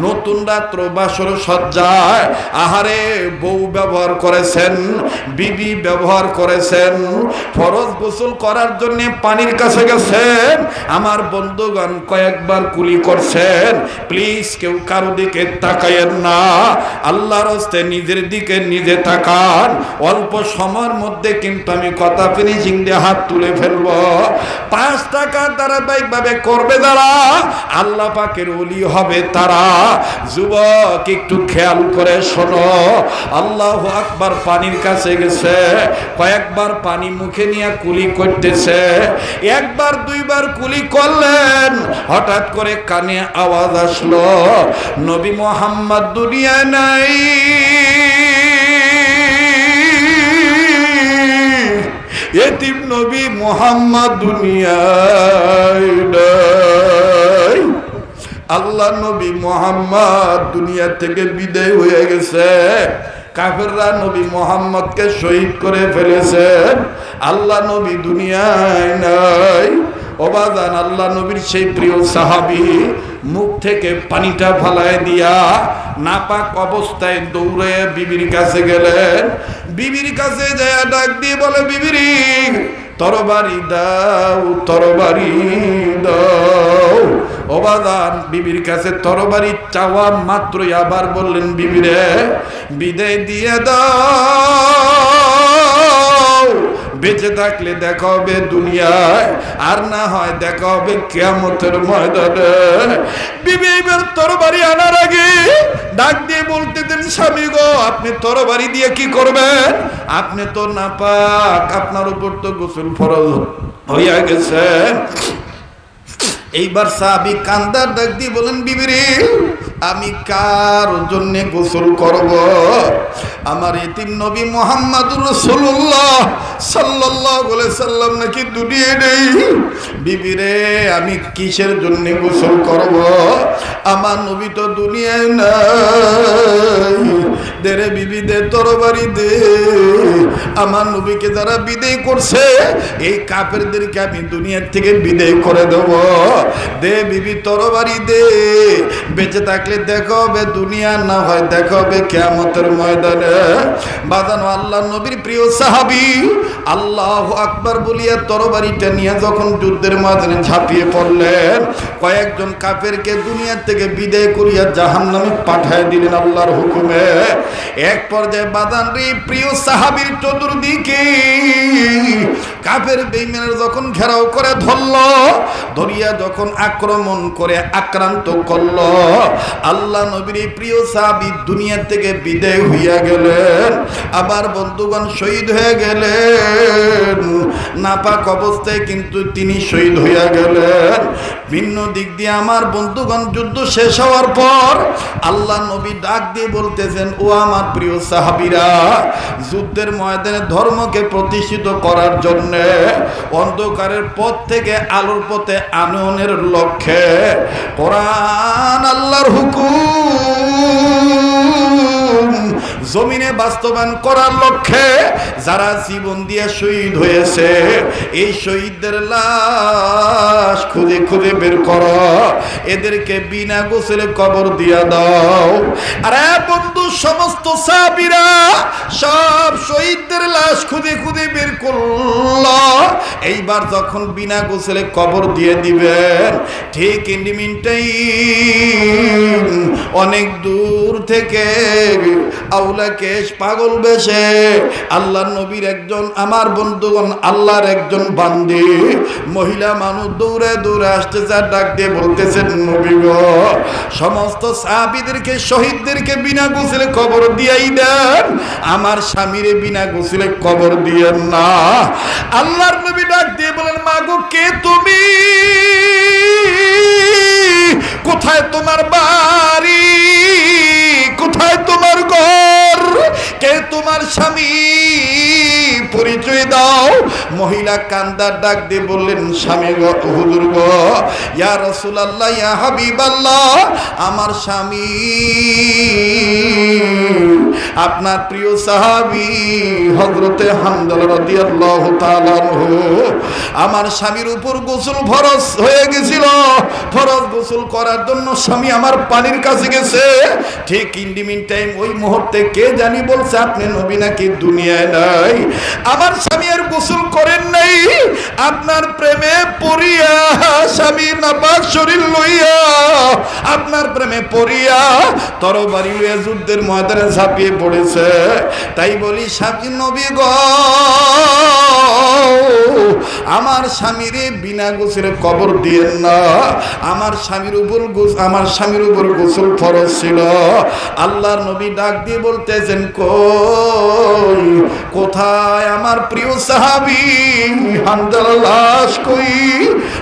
নতুন রাত্র বাসর সজ্জায় আহারে বউ ব্যবহার করেছেন, বিবি ব্যবহার করেছেন, ফরজ গোসল করার জন্য পানির কাছে গেছেন। আমার বন্ধুগণ, কয়েকবার কুলি করছেন। প্লিজ কেউ কারো দিকে তাকায়েন না, আল্লাহর হস্তে নিজের দিকে নিজে তাকান। অল্প সময়ের মধ্যে কিন্তু আমি কথা ফিনিশিং দিয়ে হাত তুলে ফেলবো। 5 টাকা ধারাবাহিকভাবে করবে যারা, আল্লাহ পাকের ওলি হবে তারা। যুবক একটু খেয়াল করে শোনো, আল্লাহু আকবার পানির কাছে গেছে, কয়েকবার পানি মুখে নিয়ে কুলি করতেছে, একবার দুইবার কুলি করলেন, হঠাৎ করে কানে আওয়াজ আসলো, নবী মুহাম্মদ দুনিয়ায় নাই, এতিম নবী মুহাম্মদ দুনিয়ায় নাই। আল্লাহ নবী মুহাম্মদ দুনিয়া থেকে বিদায় হয়ে গেছে। কাফেররা নবী মুহাম্মদকে শহীদ করে ফেলেছেন, আল্লাহ নবী দুনিয়ায় নাই। ওবাদান আল্লাহ নবীর সেই প্রিয় সাহাবী মুখ থেকে পানিটা ফালায় দিয়া নাপাক অবস্থায় দৌড়ে বিবির কাছে গেলেন। বিবির কাছে যায় ডাক দিয়ে বলে, বিবিরি তরবারি দাও, তরবারি দাও। ওবাদান বিবির কাছে তরবারি চাওয়া মাত্রই আবার বললেন, বিবিরে বিদায় দিয়ে দাও, বেঁচে থাকলে দেখা হবে দুনিয়ায়, আর না হয় দেখা হবে কিয়ামতের ময়দানে। বিবি এবার তরবারি আনার আগে ডাক দিয়ে বলতেছেন, স্বামী গো আপনি তরবারি দিয়ে কি করবেন? আপনি তো নাপাক, আপনার উপর তো গোসল ফরজ হইয়া গেছে। এইবার সাহাবী কান্দার ডাক দিয়ে বলেন, বিবিরে আমি কার জন্য গোসল করব? আমার এতিম নবী মুহাম্মদুর রাসূলুল্লাহ সাল্লাল্লাহু আলাইহি সাল্লাম নাকি দুনিয়ায় নেই। বিবিরে আমি কিসের জন্য গোসল করব? আমার নবী তো দুনিয়ায় নাই। দেরে বিবি দে, তরবারি দে। আমার নবীকে যারা বিদায় করছে এই কাফেরদেরকে আমি দুনিয়ার থেকে বিদায় করে দেব। দে বিবি তরবারি দে, বেঁচে থাকলে দেখা হবে দুনিয়া, না হয় দেখা হবে কিয়ামতের ময়দানে। বাদানো আল্লাহ নবীর প্রিয় সাহাবী আল্লাহু আকবার বলিয়া তরবারিটা নিয়ে যখন যুদ্ধের ময়দানে ঝাঁপিয়ে পড়লেন, কয়েকজন কাফেরকে দুনিয়া থেকে বিদায় করিয়া জাহান্নামে পাঠায় দিলেন আল্লাহর হুকুমে। এক পর্যায়ে বাদান রে প্রিয় সাহাবীর চতুর্দিকে কাফের বেঈমানরা যখন ঘেরাও করে ধরল, ধরিয়া যখন আক্রমণ করে আক্রান্ত করল, আল্লাহ নবীর প্রিয় সাহাবী দুনিয়া থেকে বিদায় হইয়া গেলেন। আবার বন্ধুগণ শহীদ হয়ে গেলেন, নাপাক অবস্থায় কিন্তু তিনি শহীদ হইয়া গেলেন। ভিন্ন দিক দিয়ে আমার বন্ধুগণ যুদ্ধ শেষ হওয়ার পর আল্লাহ নবী ডাক দিয়ে বলতেছেন, ও আমার প্রিয় সাহাবীরা, যুদ্ধের ময়দানে ধর্মকে প্রতিষ্ঠিত করার জন্য অন্ধকারের পথ থেকে আলোর পথে আনয়নের লক্ষ্যে কোরআন আল্লাহর হুকুম জমিনে বাস্তবায়ন করার লক্ষ্যে যারা জীবন দিয়ে শহীদ হয়েছে, এই শহীদদের লাশ খুঁজে খুঁজে বের করো, এদেরকে বিনা গোসলে কবর দিয়া দাও। আরে বন্ধু, সমস্ত সাহাবীরা সব শহীদদের লাশ খুঁজে খুঁজে বের করল। এইবার যখন বিনা গোসলে কবর দিয়ে দিবেন, ঠিক ইন্ডিমিনটাই অনেক দূর থেকে আউলা কেশ পাগল বেশে আল্লাহর নবীর একজন, আমার বন্ধুগণ আল্লাহর একজন বান্দি মহিলা মানুষ দৌড়ে দৌড়ে আসতেছে, ডাক দিয়ে বলতেছেন, নবী গো সমস্ত সাহাবীদেরকে শহীদদেরকে বিনা গোসলে কবর দিয়াই দেন, আমার স্বামীরে বিনা গোসলে কবর দিয়েন না। আল্লাহর নবী ডাক দিয়ে বলেন, মা গো কে তুমি? কোথায় তোমার বাড়ি? কোথায় তোমার ঘর? কে তোমার স্বামী? পরিচয় দাও। মহিলা কান্দার ডাক দিয়ে বললেন, স্বামী গো, হুজুর গো, ইয়া রাসূলুল্লাহ, ইয়া হাবিবাল্লাহ, আমার স্বামী আপনার প্রিয় সাহাবী হযরতে হামজালা রাদিয়াল্লাহু তাআলা আনহু, আমার স্বামীর উপর গোসল ফরজ হয়ে গেছিল, ফরজ গোসল করার জন্য স্বামী আমার পানির কাছে গেছে। ঠিক ইন্ডিমিন টাইম ওই মুহূর্তে কে জানি বলছে, আপনি নবী নাকি দুনিয়ায় নাই। আমার স্বামী আর গোসল করেন নাই, আপনার প্রেমে পড়িয়া স্বামী নাপাক শরীর লইয়া আপনার প্রেমে পড়িয়া তরবারি লইয়া যুদ্ধের ময়দানে ঝাঁপিয়ে পড়েছে। তাই বলি স্বামী নবী গো, আমার স্বামীরে বিনা গোসলে কবর দিয়েন না। আমার স্বামীর উপর গোসল ফরজ ছিল। আল্লাহর নবী ডাক দিয়ে বলতেছেন, কোথায় আমার প্রিয় সাহাবী হানজালার লাশ? কই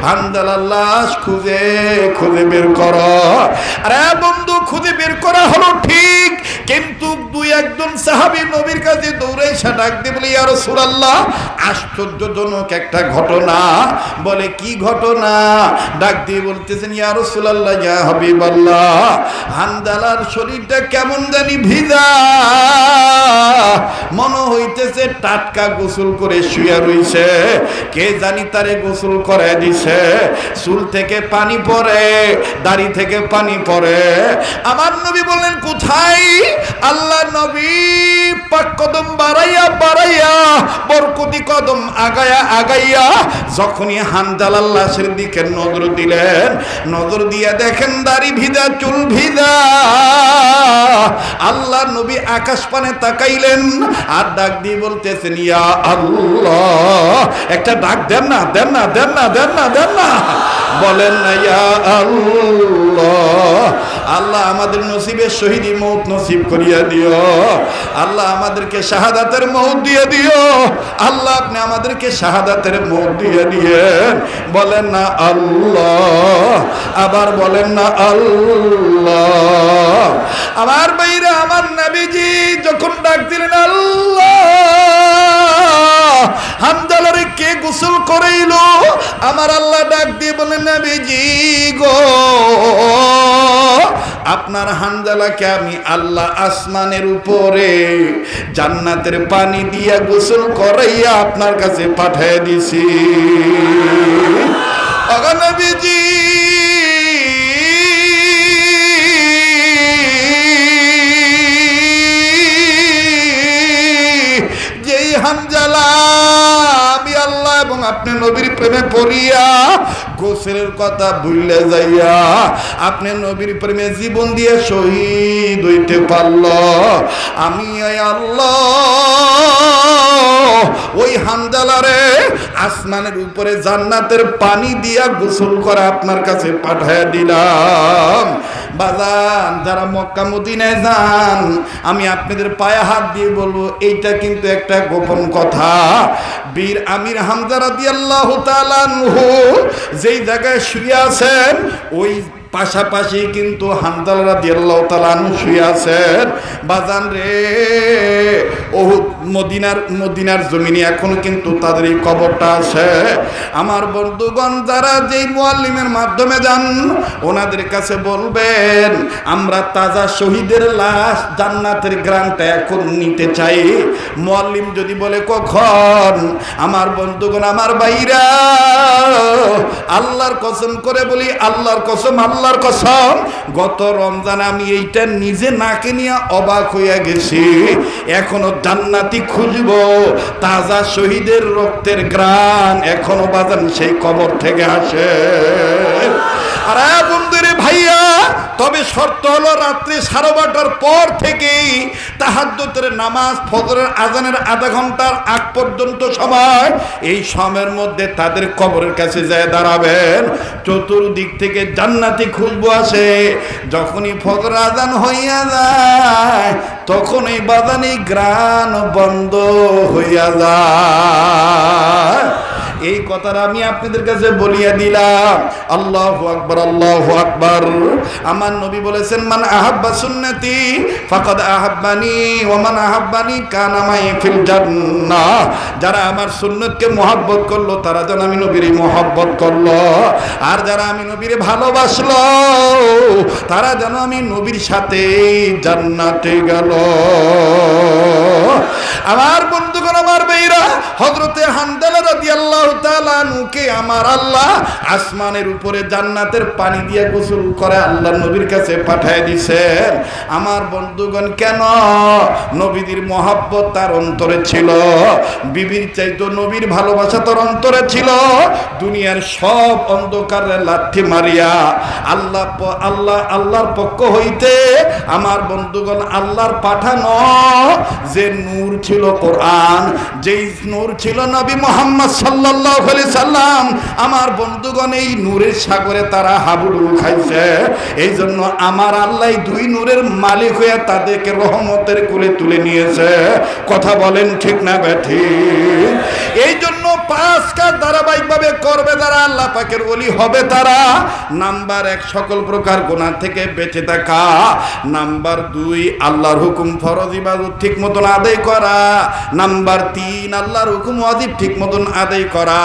হানজালার লাশ? খুঁজে খুঁজে বের করো। আরে বন্ধু, খুঁজে বের করা হলো ঠিক, কিন্তু দুই একজন সাহাবী নবীর কাছে দৌড়ে এসে ডাক দিয়ে বলে, ইয়া রাসূলুল্লাহ, আশ্চর্যজনক একটা ঘটনা। বলে কি ঘটনা? ডাক দিয়ে বলতেছেন, ইয়া রাসূলুল্লাহ, ইয়া হাবিবাল্লাহ, হানজালার শরীরটা কেমন জানি ভিজা, মনে হইতেছে টাটকা গোসল করে শুয়ে রইছে। কে জানি তারে গোসল করে দিছে। চুল থেকে পানি পড়ে, দাড়ি থেকে পানি পড়ে। আমার নবী বললেন, কোথায়? আল্লাহ নবী পাক কদম বাড়াইয়া বাড়াইয়া, বরকতি কদম আগায়া আগাইয়া যখনই হানজালার লাশের দিকে নজর দিলেন, নজর দিয়ে দেখেন দাড়ি ভিজা, চুল ভিজা। আল্লাহ নবী আকাশ পানে তাকাইলেন আর ডাক দিয়ে বলতেছেন, ইয়া আল্লাহ। একটা ডাক দেন না, দেন না, দেন না, দেন না, দেন না, বলেন না ইয়া আল্লাহ। আল্লাহ আমাদের নসিবে শহীদি মৌত নসিব করিয়া দিও। আল্লাহ আমাদেরকে শাহাদাতের মৌত দিয়ে দিও। আল্লাহ আপনি আমাদেরকে শাহাদাতের মৌত দিয়ে দিয়েন। বলেন না আল্লাহ, আবার বলেন না আল্লাহ। আমার ভাইরা, আমার নবীজি যখন ডাক দিলেন আল্লাহ, হানজালারে কে গোসল করাইল? আমার আল্লাহ ডাক দিয়ে বলেন, নবীজি গো, আপনার হানজালাকে আমি আল্লাহ আসমানের উপরে জান্নাতের পানি দিয়া গোসল করাইয়া আপনার কাছে পাঠিয়ে দিছি। ওগো নবীজি, যেই হানজালা আমি আল্লাহ এবং আপনি নবীর প্রেমে পড়িয়া গোসলের কথা ভুলে যাইয়া আপনি নবীর প্রেমে জীবন দিয়ে শহীদ হইতে পারল, আমি আল্লাহ ওই হানজালারে আসমানের উপরে জান্নাতের পানি দিয়া গোসল করা আপনার কাছে পাঠিয়ে দিলাম। বাজান, যারা মক্কা মদিনায় যান, আমি আপনাদের পায়ে হাত দিয়ে বলবো, এইটা কিন্তু একটা গোপন কথা। বীর আমির হামজা রাদিয়াল্লাহু তাআলা আনহু যেই জায়গায় শুয়ে আছেন, ওই পাশাপাশি কিন্তু হানজালা রাদিয়াল্লাহু তাআলা আনহু শুয়ে আছেন। বাজান রে, ওহুদ মদিনার জমিনে এখনো কিন্তু তাদের এই কবরটা আছে। আমার বন্ধুগণ, যারা যেই মুআল্লিমের মাধ্যমে যান, ওনাদের কাছে বলবেন, আমরা তাজা শহীদের লাশ জান্নাতের গ্রান্টটা এখন নিতে চাই। মুআল্লিম যদি বলে কখন, আমার বন্ধুগণ, আমার ভাইরা, আল্লাহর কসম করে বলি, আল্লাহর কসম, আল্লাহর কসম, গত রমজান আমি এইটা নিজে নাকে নিয়ে অবাক হইয়া গেছি। এখনো জান্নাতি খুঁজবো, তাজা শহীদের রক্তের গ্রাণ এখনো বাজান সেই কবর থেকে আসে। আরে বন্ধুরে ভাইয়া, তবে শর্ত হলো রাত্রি 12:30 পর থেকেই তাহাজ্জুদের নামাজ, ফজরের আজানের আধা ঘন্টার আগ পর্যন্ত সময়, এই সময়ের মধ্যে তাদের কবরের কাছে যায় দাঁড়াবেন। চতুর্দিক থেকে জান্নাতি খুশবু আসে। যখনই ফজর আজান হইয়া যায়, তখনই বাজানি গ্রাণ বন্ধ হইয়া যায়। এই কথাটা আমি আপনাদের কাছে বলিয়া দিলাম। আল্লাহু আকবার, আল্লাহু আকবার। আমার নবী বলেছেন, মান আহাব্বা সুন্নতি ফাকাদ আহাব্বানি ওয়া মান আহাব্বানি কানা মাই ফিল জান্নাহ। যারা আমার সুন্নতকে মহব্বত করলো, তারা যেন আমি নবীরই মহব্বত করলো। আর যারা আমি নবীরে ভালোবাসলো, তারা যেন আমি নবীর সাথে জান্নাতে গেল। আমার বন্ধুগণ, আমার ভাইরা, হযরতে হানজালা রাদিয়াল্লাহু তাআলা বান্দানুকে আমার আল্লাহ আসমানের উপরে জান্নাতের পানি দিয়ে গোসল করে আল্লাহর নবীর কাছে পাঠিয়ে দিয়েছেন। আমার বন্ধুগণ, কেন? নবীদের মহব্বত তার অন্তরে ছিল, বিবির চাইতো নবীর ভালোবাসা তার অন্তরে ছিল। দুনিয়ার সব অন্ধকারে লাথি মারিয়া আল্লাহর পক্ষ হইতে আমার বন্ধুগণ আল্লাহর পাঠানো যে নূর ছিল কোরআন, যেই নূর ছিল নবী মুহাম্মদ সাল্লাল্লাহু আলাইহি সাল্লাম, আমার বন্ধুগণ এই নূরের সাগরে তারা হাবুডুবু খাইছে। এই জন্য আমার আল্লাহ দুই নূরের মালিক হয়ে তাদেরকে রহমতের কোলে তুলে নিয়েছে। কথা বলেন ঠিক না বেঠিক? এই জন্য 5 কাজ ধারাবাহিকভাবে করবে যারা আল্লাহ পাকের ওলি হবে তারা। নাম্বার 1, সকল প্রকার গুনাহ থেকে বেঁচে থাকা। নাম্বার 2, আল্লাহর হুকুম ফরজ ইবাদত ঠিক মতন আদায় করা। নাম্বার 3, আল্লাহর হুকুম ওয়াজিব ঠিক মতন আদায় করা।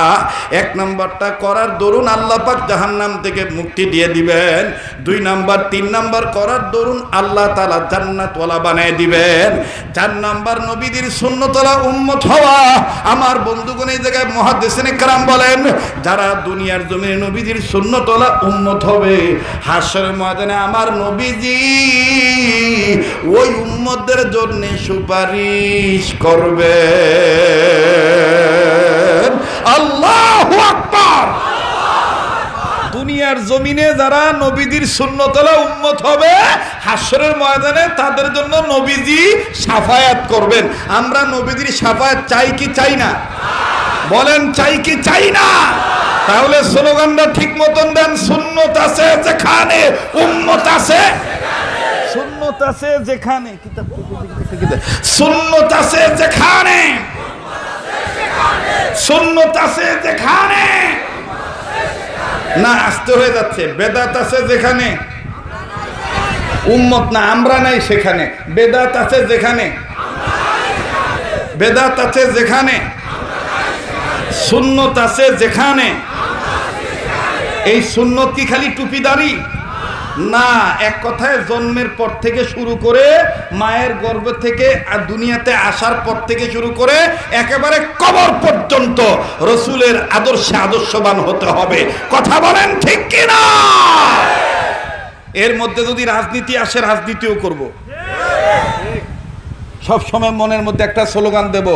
1 নাম্বারটা করার দরুন আল্লাহ পাক জাহান্নাম থেকে মুক্তি দিয়ে দিবেন। 2 নাম্বার 3 নাম্বার করার দরুন আল্লাহ তাআলা জান্নাতওয়ালা বানিয়ে দিবেন। 4 নাম্বার নবীদের সুন্নতওয়ালা উম্মত হওয়া। আমার বন্ধুগণ, এই জায়গায় মুহাদ্দিসিনে কেরাম বলেন, যারা দুনিয়ার জমিনে নবীদের সুন্নতওয়ালা উম্মত হবে, হাশরের ময়দানে আমার নবীজি ওই উম্মতদের জন্য সুপারিশ করবে। আল্লাহু আকবার। দুনিয়ার জমিনে যারা নবীদের সুন্নতওয়ালা উম্মত হবে, হাশরের ময়দানে তাদের জন্য নবীজি শাফায়াত করবেন। আমরা নবীদের শাফায়াত চাই কি চাই না? বলেন চাই কি চাই না? তাহলে স্লোগানটা ঠিক মতন দেন, সুন্নত আছে যেখানে উম্মত আছে, সুন্নত আছে যেখানে, সুন্নত আছে যেখানে, সুন্নত আছে যেখানে, না আসতে হয়ে যাচ্ছে, বেদাত আছে যেখানে, উম্মত না আমরা নাই সেখানে, বেদাত আছে যেখানে, বেদাত আছে যেখানে, সুন্নত আছে যেখানে। এই সুন্নত কি খালি টুপিদারি না, এক কথায় জন্মের পর থেকে শুরু করে মায়ের গর্ভ থেকে আর দুনিয়াতে আসার পর থেকে শুরু করে একেবারে কবর পর্যন্ত রসুলের আদর্শে আদর্শবান হতে হবে। কথা বলেন ঠিক কিনা? এর মধ্যে যদি রাজনীতি আসে, রাজনীতিও করব। সব সময় মনের মধ্যে একটা স্লোগান দেব,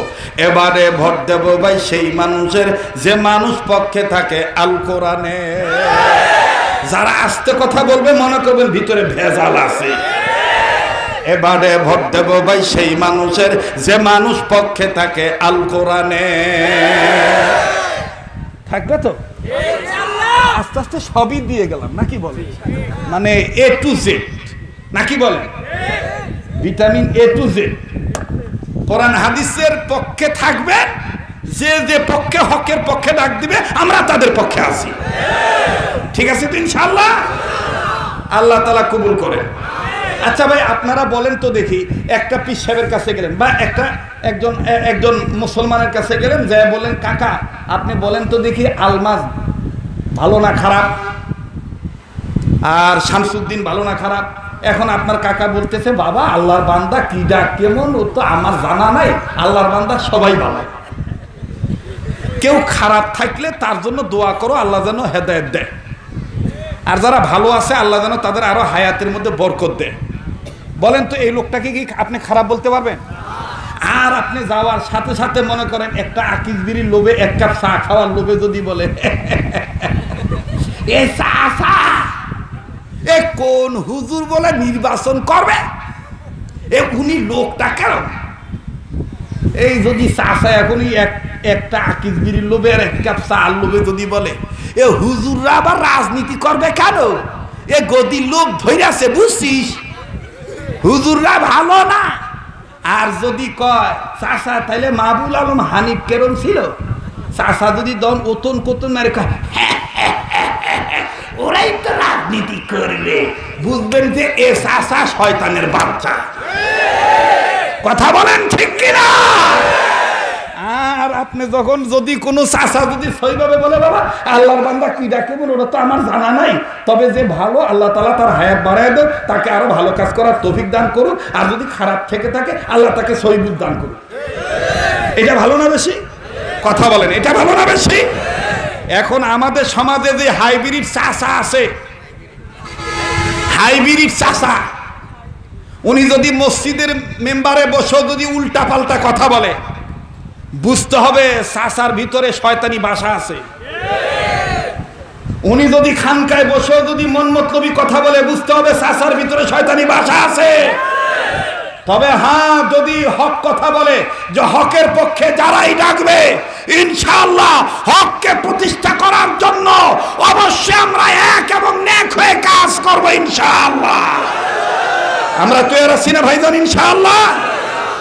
এবারে ভোট দেব ভাই সেই মানুষের যে মানুষ পক্ষে থাকে আল কোরআনে। যারা আস্তে কথা বলবে মনে করবেন ভিতরে ভেজাল আছে। এবারে ভোট দেব ভাই সেই মানুষের যে মানুষ পক্ষে থাকে আল কোরআনে। থাকবে তো? আস্তে আস্তে সবই দিয়ে গেলাম নাকি বলে, মানে A to Z নাকি বলে, ভিটামিন A to Z। কোরআন হাদিসের পক্ষে থাকবেন, যে যে পক্ষে হকের পক্ষে ডাক দিবে আমরা তাদের পক্ষে আছি। ঠিক আছে তো ইনশাআল্লাহ? আল্লাহ তাআলা কবুল করেন। আচ্ছা ভাই, আপনারা বলেন তো দেখি, একটা পীর সাহেবের কাছে গেলেন বা একজন মুসলমানের কাছে গেলেন, যে বলেন কাকা আপনি বলেন তো দেখি আলমাজ ভালো না খারাপ, আর শামসুদ্দিন ভালো না খারাপ। এখন আপনার কাকা বলতেছে, বাবা আল্লাহর বান্দা কি ডাক কেমন ও তো আমার জানা নাই, আল্লাহর বান্দা সবাই ভালো। কেউ খারাপ থাকলে তার জন্য দোয়া করো, আল্লাহ যেন হেদায়েত দেয়। আর যারা ভালো আছে আল্লাহ যেন তাদের আরো হায়াতের মধ্যে বরকত দেয়। বলেন তো এই লোকটাকে কি আপনি খারাপ বলতে পারবেন? আর আপনি যাওয়ার সাথে সাথে মনে করেন একটা আকিস বিড়ির লোভে, 1 কাপ চা খাওয়ার লোভে যদি বলে এ চা চা, এ কোন হুজুর বলে নির্বাচন করবে, এ উনি লোকটা কেন? এই যদি চা চা এখনই একটা আকিস বিড়ির লোভে আর 1 কাপ চার লোভে যদি বলে এ হুজুররা আবার রাজনীতি করবে কেন, এ গদির লোক ধইরাছে বুঝছিস, হুজুররা ভালো না। আর যদি কয় চাষা, তাইলে মাহবুল আলম হানিফ কেরম ছিল, চাষা যদি দন ওতন কোতন মারে কয় ওরাই তো রাজনীতি করবে, বুঝবেন যে এ চাষা শয়তানের বাচ্চা। কথা বলেন ঠিক কিনা? আর আপনি যখন যদি কোনো চাষা যদি সইভাবে বলে, বাবা আল্লাহর বান্দা কি ডাকে বলে ওটা তো আমার জানা নাই, তবে যে ভালো আল্লাহ তাআলা তার হায়াত বাড়ায় দেন, তাকে আরো ভালো কাজ করার তৌফিক দান করুন, আর যদি খারাপ থেকে থাকে আল্লাহ তাকে সহিবুদ দান করুন। এটা ভালো না বেশি? কথা বলেন, এটা ভালো না বেশি? এখন আমাদের সমাজে যে হাইব্রিড চাচা আছে, হাইব্রিড চাচা, উনি যদি মসজিদের মেম্বারে বসে যদি উল্টা পাল্টা কথা বলে, বুঝতে হবে চাচার ভিতরে শয়তানি বাসা আছে। উনি যদি খানকায় বসে যদি মনমতলবী কথা বলে, বুঝতে হবে চাচার ভিতরে শয়তানি বাসা আছে। তবে হ্যাঁ, যদি হক কথা বলে, যে হকের পক্ষে যারাই ডাকবে, ইনশাআল্লাহ হককে প্রতিষ্ঠা করার জন্য অবশ্যই আমরা এক এবং নেক হয়ে কাজ করব ইনশাআল্লাহ। আমরা তৈরি আছি না ভাইজান? ইনশাআল্লাহ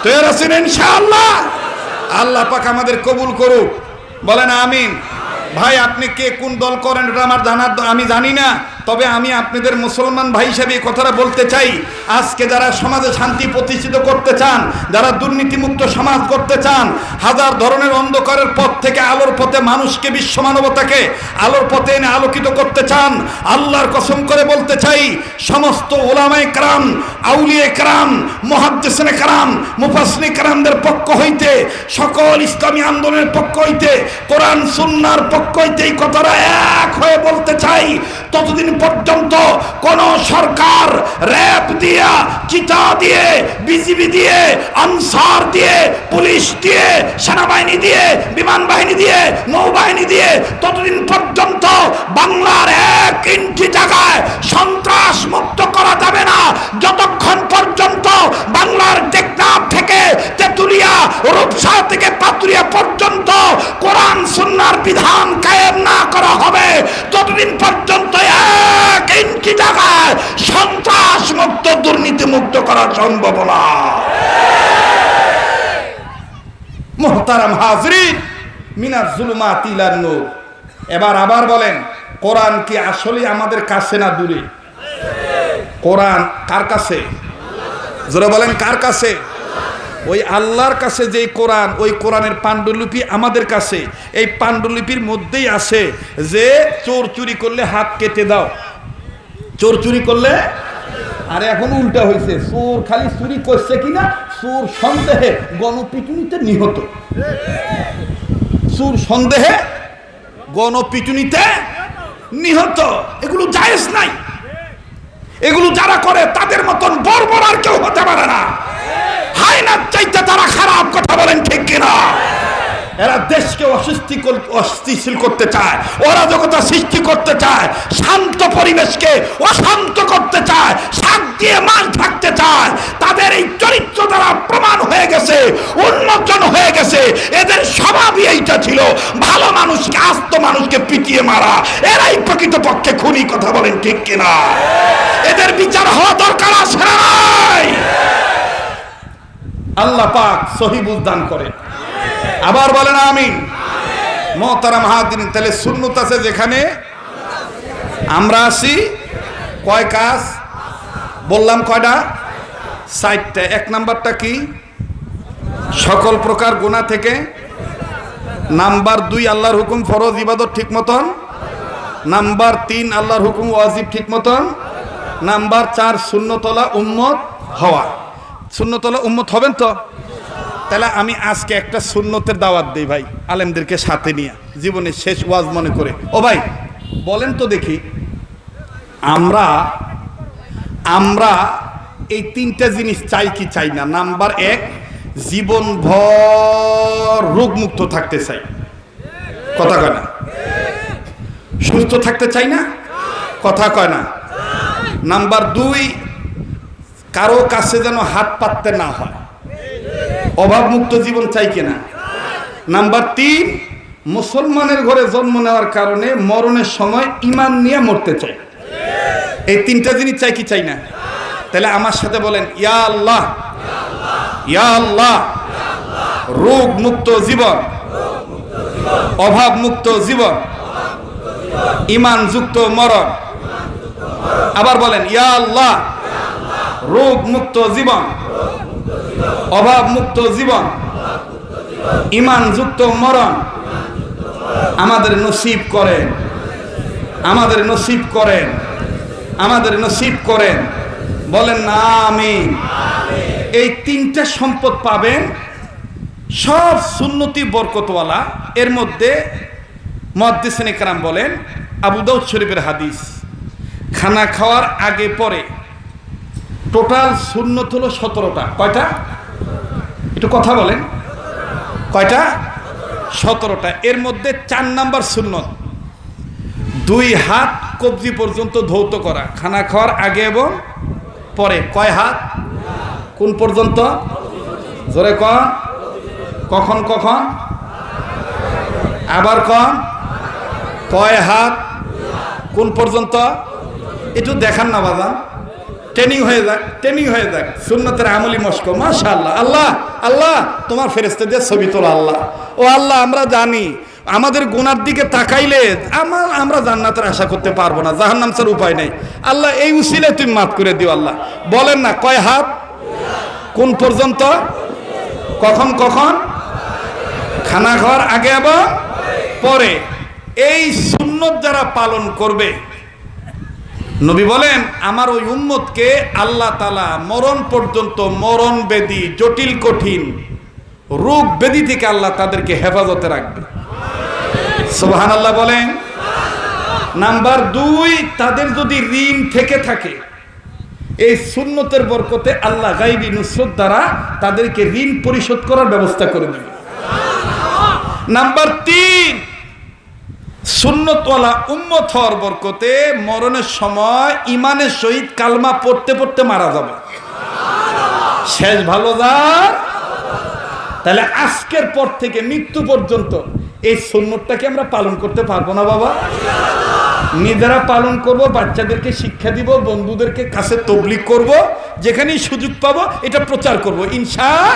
তৈরি আছি না? ইনশাআল্লাহ। আল্লাহ পাক আমাদের কবুল করুক, বলেন আমিন। ভাই, আপনি কে কোন দল করেন এটা আমার জানার, আমি জানি না। তবে আমি আপনাদের মুসলমান ভাই হিসেবে এই কথাটা বলতে চাই, আজকে যারা সমাজে শান্তি প্রতিষ্ঠিত করতে চান, যারা দুর্নীতিমুক্ত সমাজ করতে চান, হাজার ধরনের অন্ধকারের পথ থেকে আলোর পথে মানুষকে, বিশ্ব মানবতাকে আলোর পথে এনে আলোকিত করতে চান, আল্লাহর কসম করে বলতে চাই, সমস্ত ওলামায়ে কেরাম, আউলিয়ায়ে কেরাম, মুহাদ্দিসিনে কেরাম, মুফাসসিরিনে কেরামদের পক্ষ হইতে, সকল ইসলামী আন্দোলনের পক্ষ হইতে, কোরআন সুন্নাহর পক্ষ হইতে এই কথাটা এক হয়ে বলতে চাই, ততদিন পর্যন্ত কোন সরকার র‍্যাব দিয়া, চিতা দিয়ে, বিজিবি দিয়ে, আনসার দিয়ে, পুলিশ দিয়ে, সেনাবাহিনী দিয়ে, বিমান বাহিনী দিয়ে, নৌবাহিনী দিয়ে, ততদিন পর্যন্ত বাংলার 1 ইঞ্চি জায়গায় সন্ত্রাস মুক্ত করা যাবে না, যতক্ষণ পর্যন্ত বাংলার টেকনাফ থেকে তেতুলিয়া, রূপসা থেকে পাতুরিয়া পর্যন্ত কোরআন সুন্নাহর বিধান কায়েম না করা হবে, ততদিন পর্যন্ত 1 ইঞ্চি জায়গায় সন্ত্রাস মুক্ত, দুর্নীতি মুক্ত করা সম্ভব না। মুহতারাম হাজরিন, মিনাজ জুলুমাতি ইলান নূর। এবার আবার বলেন, কোরআন কি আসলে আমাদের কাছে না দূরে? কোরআন কার কাছে? জোরে বলেন, কার কাছে? ওই আল্লাহর কাছে যেই কোরআন, ওই কোরআনের পাণ্ডুলিপি আমাদের কাছে। এই পাণ্ডুলিপির মধ্যেই আছে যে চোর চুরি করলে হাত কেটে দাও, চোর চুরি করলে। আর এখন উল্টা হয়েছে, চোর খালি চুরি করছে কিনা, চোর সন্দেহে গণপিটুনিতে নিহত, চোর সন্দেহে গণপিটুনিতে নিহত। এগুলো জায়েজ নাই। এগুলো যারা করে তাদের মতন বর্বর আর কেউ হতে পারে না। হায়নার চাইতে তারা খারাপ, কথা বলেন ঠিক কিনা? এরা দেশকে অস্থিতিশীল করতে চায়, অরাজকতা সৃষ্টি করতে চায়, শান্ত পরিবেশকে অশান্ত করতে চায়, শাক দিয়ে মাছ থাকতে চায়। তাদের এই চরিত্র দ্বারা প্রমাণ হয়ে গেছে, উন্মোচন হয়ে গেছে, এদের স্বভাবই এইটা ছিল, ভালো মানুষকে, আস্ত মানুষকে পিটিয়ে মারা। এরাই প্রকৃতপক্ষে খুনি, কথা বলেন ঠিক কিনা? এদের বিচার হওয়া দরকার আছে না নাই? আল্লাহ পাক সহি বুঝদান করে। আবার বলেন আমিন। মুহতারাম হাজিরিন, তাহলে সুন্নত আছে যেখানে আমরা আছি, কয় কাজ বললাম? কয়টা? 4টা। 1 নাম্বারটা কি? সকল প্রকার গুনাহ থেকে। নাম্বার 2, আল্লাহর হুকুম ফরজ ইবাদত ঠিক মতন। নাম্বার 3, আল্লাহর হুকুম ওয়াজিব ঠিক মতন। নাম্বার 4, সুন্নতওয়ালা উম্মত হওয়া। সুন্নতওয়ালা উম্মত হবেন তো? তাহলে আমি আজকে একটা সুন্নতের দাওয়াত দেই ভাই, আলেমদেরকে সাথে নিয়ে, জীবনের শেষ ওয়াজ মনে করে। ও ভাই বলেন তো দেখি, আমরা এই 3টা জিনিস চাই কি চাই না? নাম্বার 1, জীবনভর রোগমুক্ত থাকতে চাই, কথা কয় না? সুস্থ থাকতে চাই না, কথা কয় না? নাম্বার 2, কারো কাছে যেন হাত পাততে না হয়, অভাবমুক্ত জীবন চাই কিনা? নাম্বার 3, মুসলমানের ঘরে জন্ম নেওয়ার কারণে মরণের সময় ঈমান নিয়ে মরতে চাই। এই 3টা জিনিস চাই কি চাই না? তাহলে আমার সাথে বলেন, ইয়া আল্লাহ, ইয়া আল্লাহ, রোগ মুক্ত জীবন, অভাব মুক্ত জীবন, ঈমান যুক্ত মরণ। আবার বলেন, ইয়া আল্লাহ, রোগ মুক্ত জীবন, অভাব মুক্ত জীবন, ঈমান যুক্ত মরণ আমাদের নসিব করেন, আমাদের নসিব করেন, আমাদের নসিব করেন। বলেন না আমিন। এই 3টা সম্পদ পাবেন, সব সুন্নতি বরকতওয়ালা। এর মধ্যে মুহাদ্দিসিনে কেরাম বলেন, আবু দাউদ শরীফের হাদিস, খানা খাওয়ার আগে পরে টোটাল সুন্নত হলো 17টা। কয়টা? একটু কথা বলেন, কয়টা? 17টা। এর মধ্যে 4 নাম্বার সুন্নত, 2 হাত কবজি পর্যন্ত ধৌত করা খানা খাওয়ার আগে এবং পরে। কয় হাত? কোন পর্যন্ত? জোরে কন। কখন কখন? আবার কন। কয় হাত? কোন পর্যন্ত? একটু দেখান না বাবা, ট্রেনিং হয়ে যাক, ট্রেনিং হয়ে যাক, সুন্নতের আমলি মস্ক। মাশাআল্লাহ। আল্লাহ আল্লাহ তোমার ফেরেশতা দিয়ে ছবি তোলা আল্লাহ। ও আল্লাহ, আমরা জানি আমাদের গুনার দিকে তাকাইলে আমরা জান্নাতের আশা করতে পারবো না, জাহান্নাম ছাড়া উপায় নেই। আল্লাহ এই উসিলে তুমি মাফ করে দিও আল্লাহ। বলেন না, কয় হাত? কোন পর্যন্ত? কখন কখন? খানা খাওয়ার আগে এবং পরে। এই সুন্নত যারা পালন করবে, নবী বলেন আমার ওই উম্মতকে আল্লাহ তাআলা মরণ পর্যন্ত, মরণ ব্যাধি, জটিল কঠিন রোগ ব্যাধি থেকে আল্লাহ তাদেরকে হেফাজতে রাখবে। সুবহানাল্লাহ বলেন। নাম্বার 2, তাদের যদি ঋণ থেকে থাকে, এই সুন্নতের বরকতে আল্লাহ গায়বী নুসরত দ্বারা তাদেরকে ঋণ পরিশোধ করার ব্যবস্থা করে দেবে। নাম্বার 3, সুন্নতওয়ালা উম্মত হওয়ার বরকতে মরণের সময় ইমানের সহিত কালমা পড়তে পড়তে মারা যাবে। শেষ ভালো যার। তাহলে আজকের পর থেকে মৃত্যু পর্যন্ত এই সুন্নতটাকে আমরা পালন করতে পারবো না বাবা? নিজেরা পালন করব, বাচ্চাদেরকে শিক্ষা দিব, বন্ধুদেরকে কাছে তাবলীগ করব, যেখানেই সুযোগ পাবো এটা প্রচার করব ইনশাআল্লাহ।